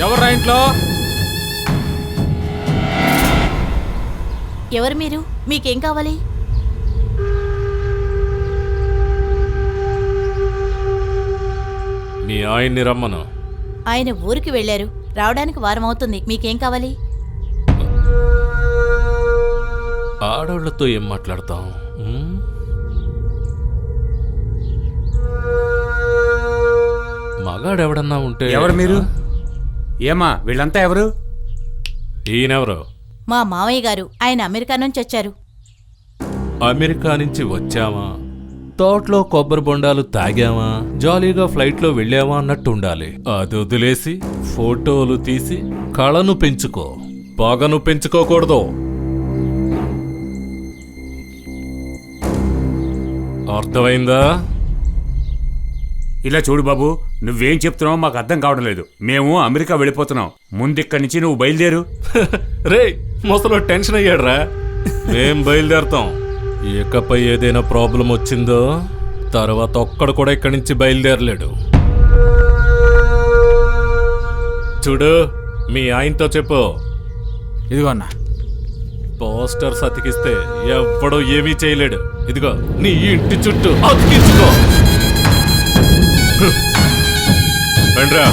ఎవర్రా ఇంట్లో? ఎవరు మీరు? మీకేం కావాలి? మీ ఆయన్ని రమ్మను. ఆయన ఊరికి వెళ్ళారు, రావడానికి వారం అవుతుంది. మీకేం కావాలి? ఆడవాళ్లతో ఏం మాట్లాడతాం? మగాడెవడన్నా ఉంటే. ఎవరు మీరు? ఏమా వీళ్ళంతా ఎవరు? ఈయనెవరు? మా మావయ్య గారు. ఆయన అమెరికా నుంచి వచ్చారు. అమెరికా నుంచి వచ్చామా, తోటలో కొబ్బరి బొండాలు తాగామా, జాలీగా ఫ్లైట్లో వెళ్ళామా అన్నట్టు ఉండాలి. అది వదిలేసి ఫోటోలు తీసి కళను పెంచుకో, పగను పెంచుకోకూడదు. అర్థమైందా? ఇలా చూడు బాబు, నువ్వేం చెప్తున్నావో మాకు అర్థం కావడం లేదు. మేము అమెరికా వెళ్ళిపోతున్నాం. ముందిక్కడి నుంచి నువ్వు బయలుదేరు. రే, మొసలో టెన్షన్ అయ్యాడ్రా. మేం బయలుదేరతాం. ఇకపై ఏదైనా ప్రాబ్లం వచ్చిందో తర్వాత ఒక్కడు కూడా ఇక్కడి నుంచి బయలుదేరలేడు. చూడు, మీ ఆయనతో చెప్పు. ఇదిగో అన్న, పోస్టర్స్ అతికిస్తే ఎవ్వడూ ఏమీ చేయలేడు. ఇదిగో నీ ఇంటి చుట్టూ అతికించుకో. రండ్రా.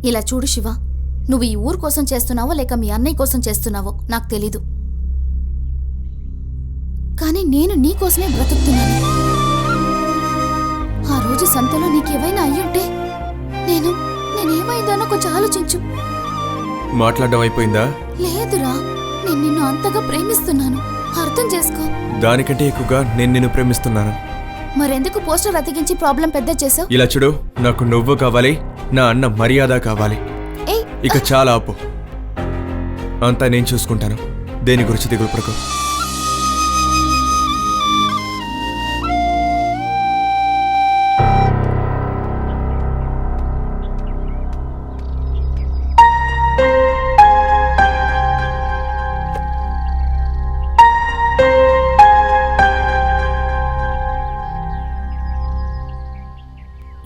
ఇలా చూడు శివ, నువ్వు ఈ ఊరు కోసం చేస్తున్నావో లేక మీ అన్నయ్య కోసం చేస్తున్నావో నాకు తెలీదు, కానీ నేను నీ కోసమే బ్రతుకుతున్నాను. ఆ రోజు సంతలో నీకేమైనా అయ్యుంటే నేనేమైందానో కొంచెం ఆలోచించు. మాట్లాడడం అయిపోయిందా? లేదురా, నేను నిన్ను అంతగా ప్రేమిస్తున్నాను, అర్థం చేసుకో. దానికంటే ఎక్కువగా నేను నిన్ను ప్రేమిస్తున్నాను. మరెందుకు పోస్టర్ అతికించి ప్రాబ్లం పెద్ద చేసావు? ఇలా చూడు, నాకు నువ్వు కావాలి, నా అన్న మర్యాద కావాలి. ఇక చాలా ఆపు. అంతా నేను చూసుకుంటాను. దేని గురించి దిగులు పడకు.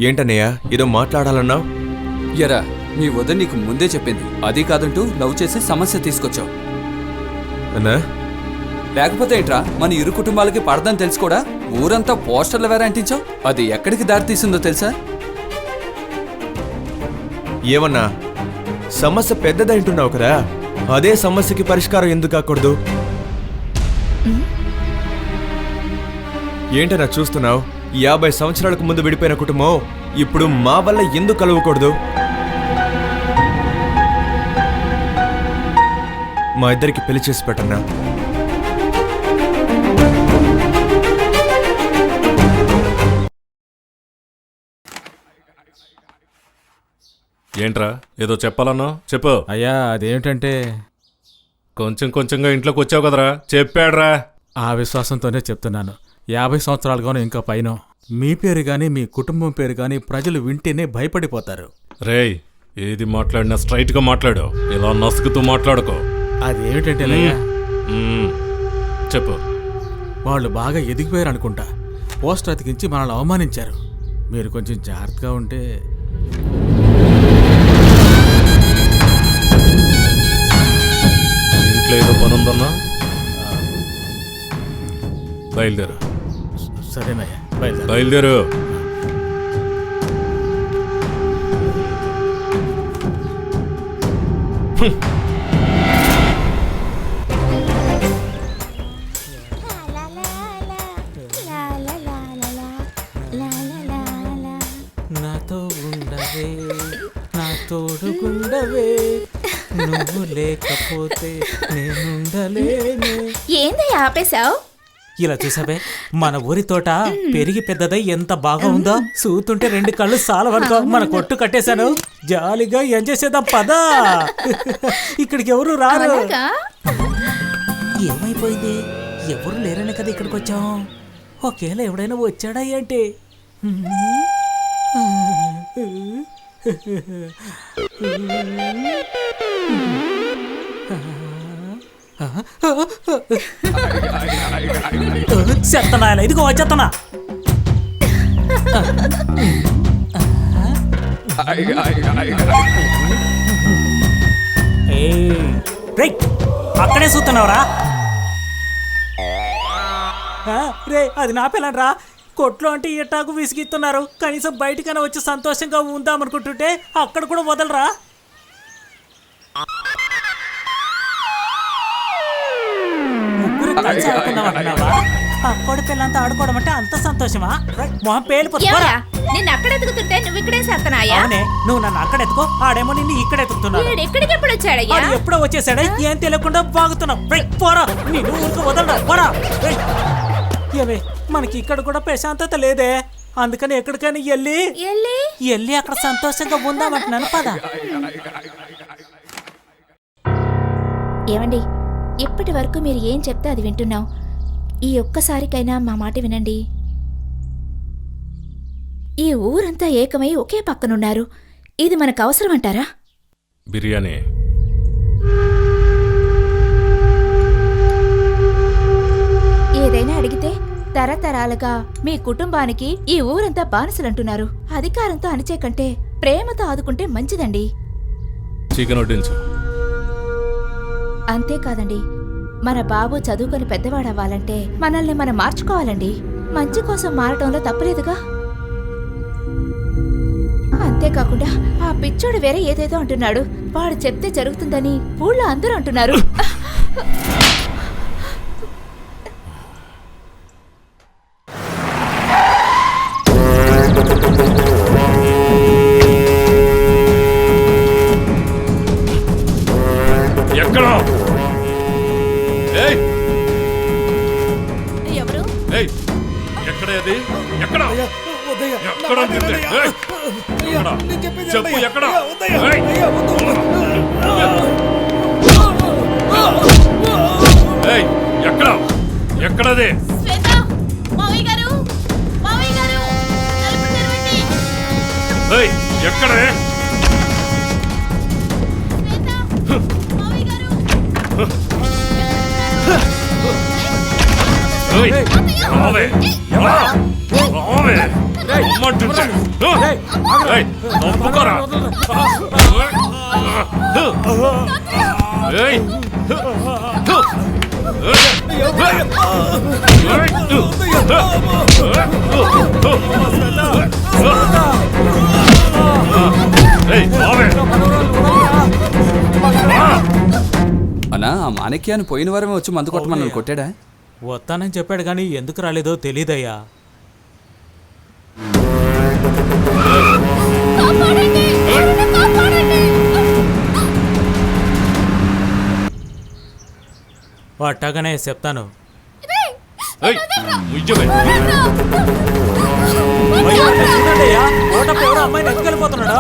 ఏంటన్నయ్య, ఏదో మాట్లాడాలన్నావు? ఎరా, మీ వద్ద నీకు ముందే చెప్పింది. అది కాదంటూ లవ్ చేసి సమస్య తీసుకొచ్చావు అన్నా. లేకపోతే ఏంట్రా, మన ఇరు కుటుంబాలకి పడదని తెలుసు కూడా ఊరంతా పోస్టర్లు వేరే అంటించావు. అది ఎక్కడికి దారి తీసిందో తెలుసా? ఏమన్నా, సమస్య పెద్దదంటున్నావు కదా, అదే సమస్యకి పరిష్కారం ఎందుకు కాకూడదు? ఏంటన్నా చూస్తున్నావు? 50 సంవత్సరాలకు ముందు విడిపోయిన కుటుంబం ఇప్పుడు మా వల్ల ఎందుకు కలవకూడదు? మా ఇద్దరికి పెళ్లి చేసి పెట్టన్నా. ఏంట్రా ఏదో చెప్పాలన్నా చెప్పు. అయ్యా అదేమిటంటే కొంచెం కొంచెంగా ఇంట్లోకి వచ్చావు కదరా, చెప్పాడ్రా. ఆ విశ్వాసంతోనే చెప్తున్నాను. 50 సంవత్సరాలుగాను ఇంకా పైన మీ పేరు గాని మీ కుటుంబం పేరు గాని ప్రజలు వింటేనే భయపడిపోతారు. రేయ్, ఏది మాట్లాడినా స్ట్రైట్ గా మాట్లాడు, ఇలా నసుకుతూ మాట్లాడుకో. అదేమిటంటే చెప్పు. వాళ్ళు బాగా ఎదిగిపోయారు అనుకుంటా. పోస్టర్ అతికించి మనల్ని అవమానించారు. మీరు కొంచెం జాగ్రత్తగా ఉంటే. ఇంట్లో ఏదో పని ఉందన్నా, బయలుదేరు. సరేనయ్యా, బయలుదేరు. నాతో ఉండవే, నా తోడుగుండవే, నువ్వు లేకపోతే నేనుండలేనే. ఏంది ఆపేశావు? ఇలా చూసావే, మన ఊరి తోట పెరిగి పెద్దదై ఎంత బాగా ఉందో. చూస్తుంటే 2 కళ్ళు సాలవనుకో. మన కొట్టు కట్టేశాను, జాలీగా ఎంజాయ్ చేద్దాం పదా. ఇక్కడికి ఎవరు రారు. ఏమైపోయింది? ఎవరు లేరనే కదా ఇక్కడికి వచ్చాం. ఒకేలా ఎవడైనా వచ్చాడా ఏంటి? చెత్తనాయలా, ఇదిగో వచ్చేత్తనా. అక్కడే చూస్తున్నావురా? రే, అది నా పిల్లరా. కొట్లో అంటే ఎట్టాకు విసిగిస్తున్నారు. కనీసం బయటకైనా వచ్చి సంతోషంగా ఉందామనుకుంటుంటే అక్కడ కూడా వదలరా. ముగ్గురు కలిసి ఆడుకుందామంటున్నావా? అక్కడి పిల్లంతా ఆడుకోవడం అంటే అంత సంతోషమా? మొహం పేలిపోతా. నిన్ను అక్కడ ఎత్తుకుతుంటే నువ్వు ఇక్కడే చేస్తున్నాయా? నువ్వు నన్ను అక్కడ ఎత్తుకో, ఆడేమో నిన్ను ఇక్కడ ఎత్తుకుతున్నాడు. ఎక్కడికి ఎప్పుడు వచ్చాడయ్యా? ఎప్పుడో వచ్చేసాడే, ఏం తెలియకుండా బాగుతున్నావు. పోరా, నేను ఊరికి వదలరా. పోరా. ఏమే, మనకి ఇక్కడ కూడా ప్రశాంతత లేదే. అందుకని ఎక్కడికైనా వెళ్ళి అక్కడ సంతోషంగా ఉందామంటున్నాను పదా. ఏమండి, ఇప్పటి వరకు మీరు ఏం చెప్తే అది వింటున్నాం. ఈ ఒక్కసారికైనా మా మాట వినండి. ఈ ఊరంతా ఏకమై ఒకే పక్కనున్నారు. ఇది మనకు అవసరం అంటారా? బిర్యానీ ఏదైనా అడిగితే తరతరాలుగా మీ కుటుంబానికి ఈ ఊరంతా బానిసలంటున్నారు. అధికారంతో అణిచే కంటే ప్రేమతో ఆదుకుంటే మంచిదండి. చికెన్ వడ్డించు. అంతేకాదండి, మన బాబు చదువుకొని పెద్దవాడవ్వాలంటే మనల్ని మనం మార్చుకోవాలండి. మంచి కోసం మారటంలో తప్పలేదుగా. అంతేకాకుండా ఆ పిచ్చోడు వేరే ఏదేదో అంటున్నాడు. వాడు చెప్తే జరుగుతుందని ఊళ్ళో అందరూ అంటున్నారు. ఎవరు? ఎక్కడ అది? ఎక్కడ? చెప్పు, ఎక్కడ? ఎక్కడ? ఎక్కడది? ఎక్కడే? అన్నా, ఆ మాణిక్యాన్ని పోయిన వారమే వచ్చి మందు కొట్టమని కొట్టాడా? వస్తానని చెప్పాడు కానీ ఎందుకు రాలేదో తెలీదయ్యా. అట్టగానే చెప్తాను. అమ్మాయిని ఎత్తుకెళ్ళిపోతున్నాడా?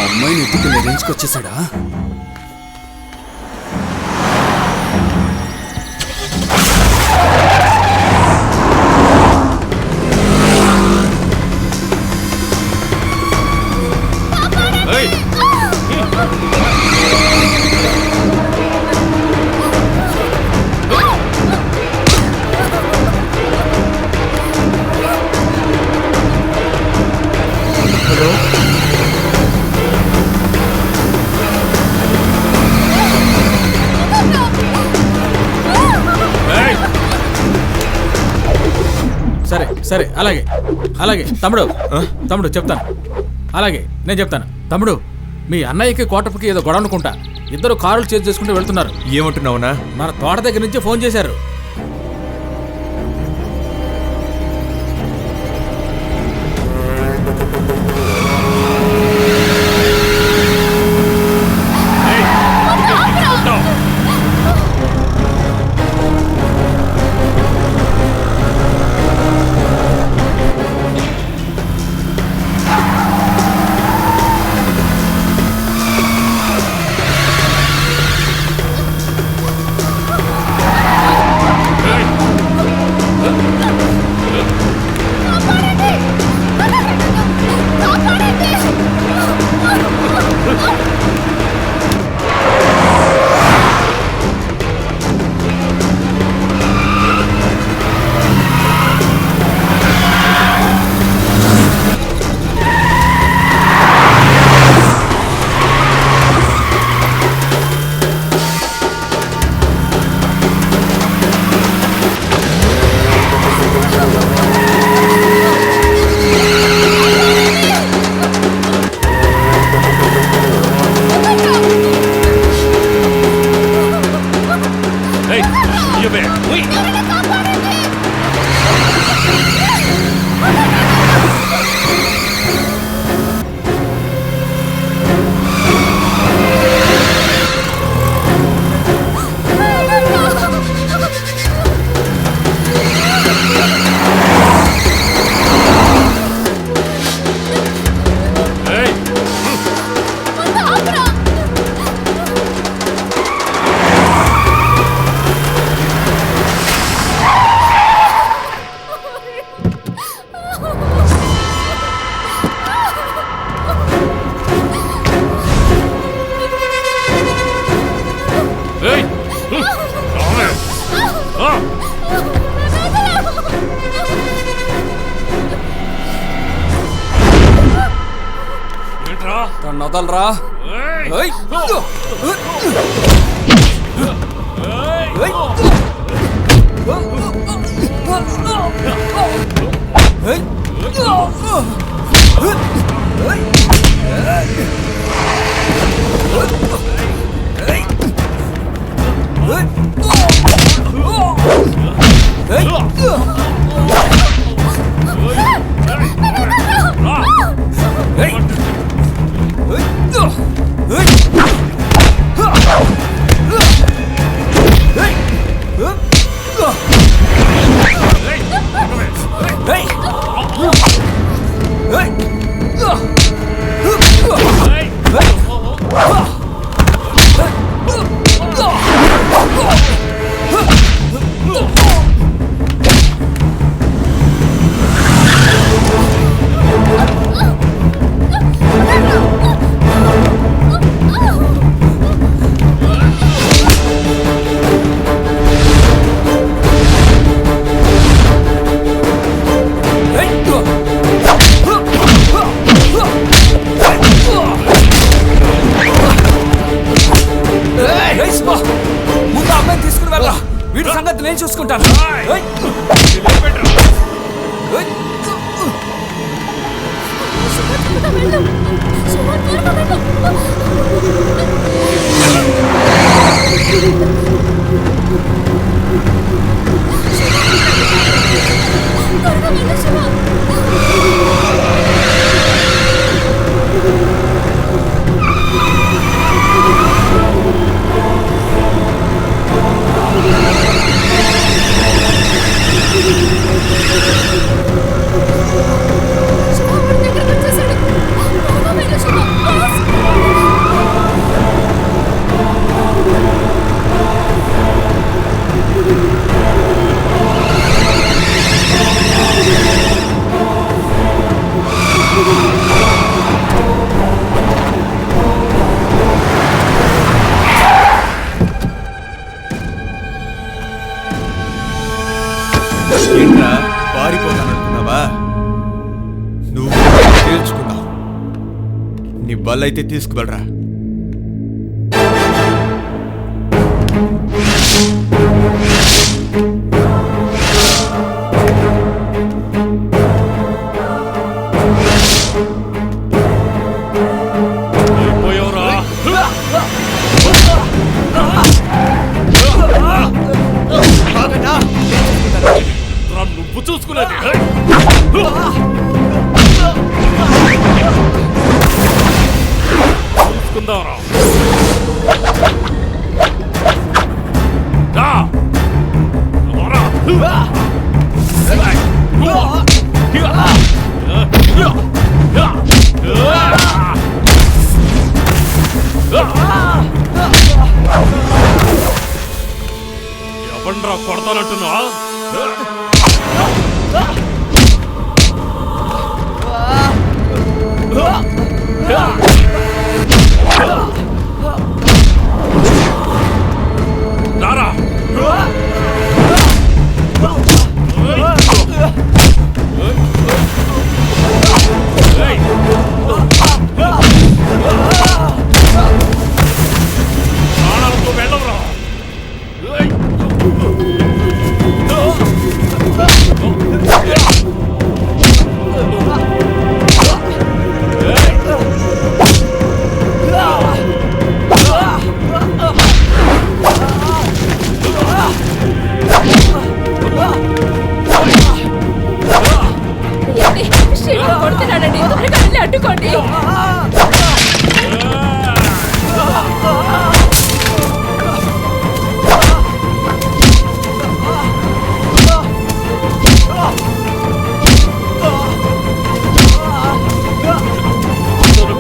అమ్మాయిని ఎత్తుకెళ్ళి రేంజ్కి వచ్చేసాడా? సరే సరే అలాగే అలాగే తమ్ముడు చెప్తాను. అలాగే నేను చెప్తాను. తమ్ముడు, మీ అన్నయ్యకి కోటప్పకి ఏదో గొడవ అనుకుంటా. ఇద్దరు కారులు చేసి చేసుకుంటూ వెళ్తున్నారు. ఏమంటున్నావునా? మన తోట దగ్గర నుంచి ఫోన్ చేశారు. వదలరా. ముందు అమ్మాయిని తీసుకుని వెళ్ళా. వీడి సంగతి నేను చూసుకుంటాను. వెళ్ళు. ఏంట్రా పారిపోతాననుకున్నావా? నువ్వు తేల్చుకున్నావు. నీ బల్లైతే తీసుకువెళ్ళరా. నువ్వు చూసుకునేది చూసుకుందాంరా. ఎవండ్రా కొడతానంటున్నా? రారా. ప్రాణాలతో వెళ్ళవరా. కొడుతున్నాడండి, త్వరగా వెళ్ళి అడ్డుకోండి.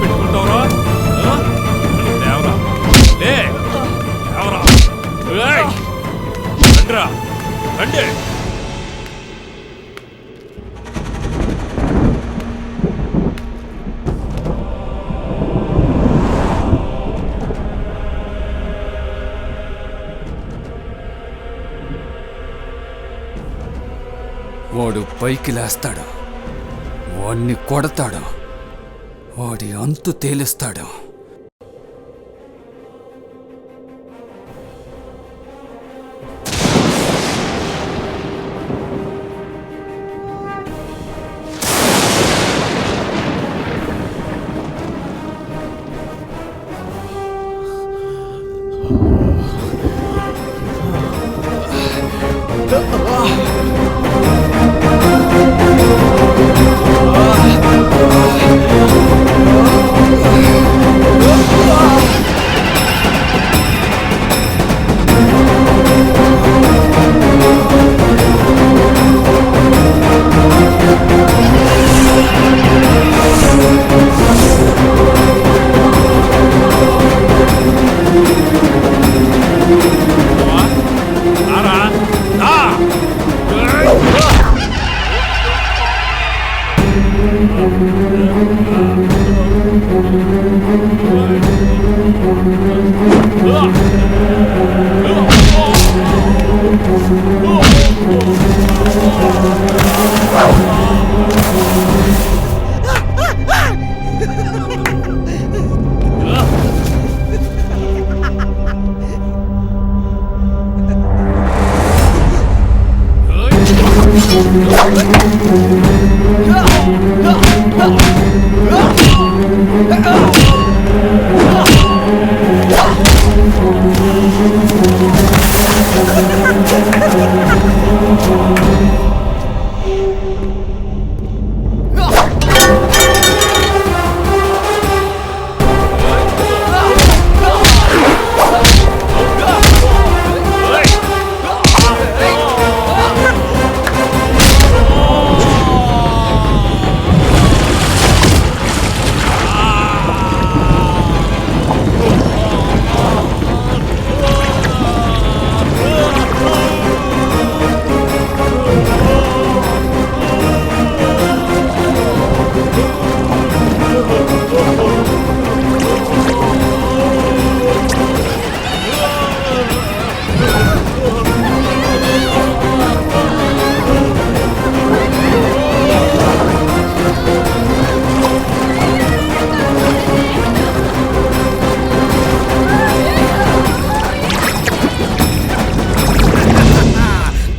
పెట్టుకుంటావరా? లేవరా, లే, లేవరా. రండిరా, రండి. వాడు పైకి లేస్తాడు, వాడిని కొడతాడు, వాడి అంతు తేలుస్తాడు.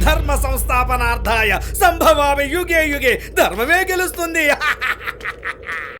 ధర్మ సంస్థాపనార్థాయ సంభవామి యుగే యుగే ధర్మమే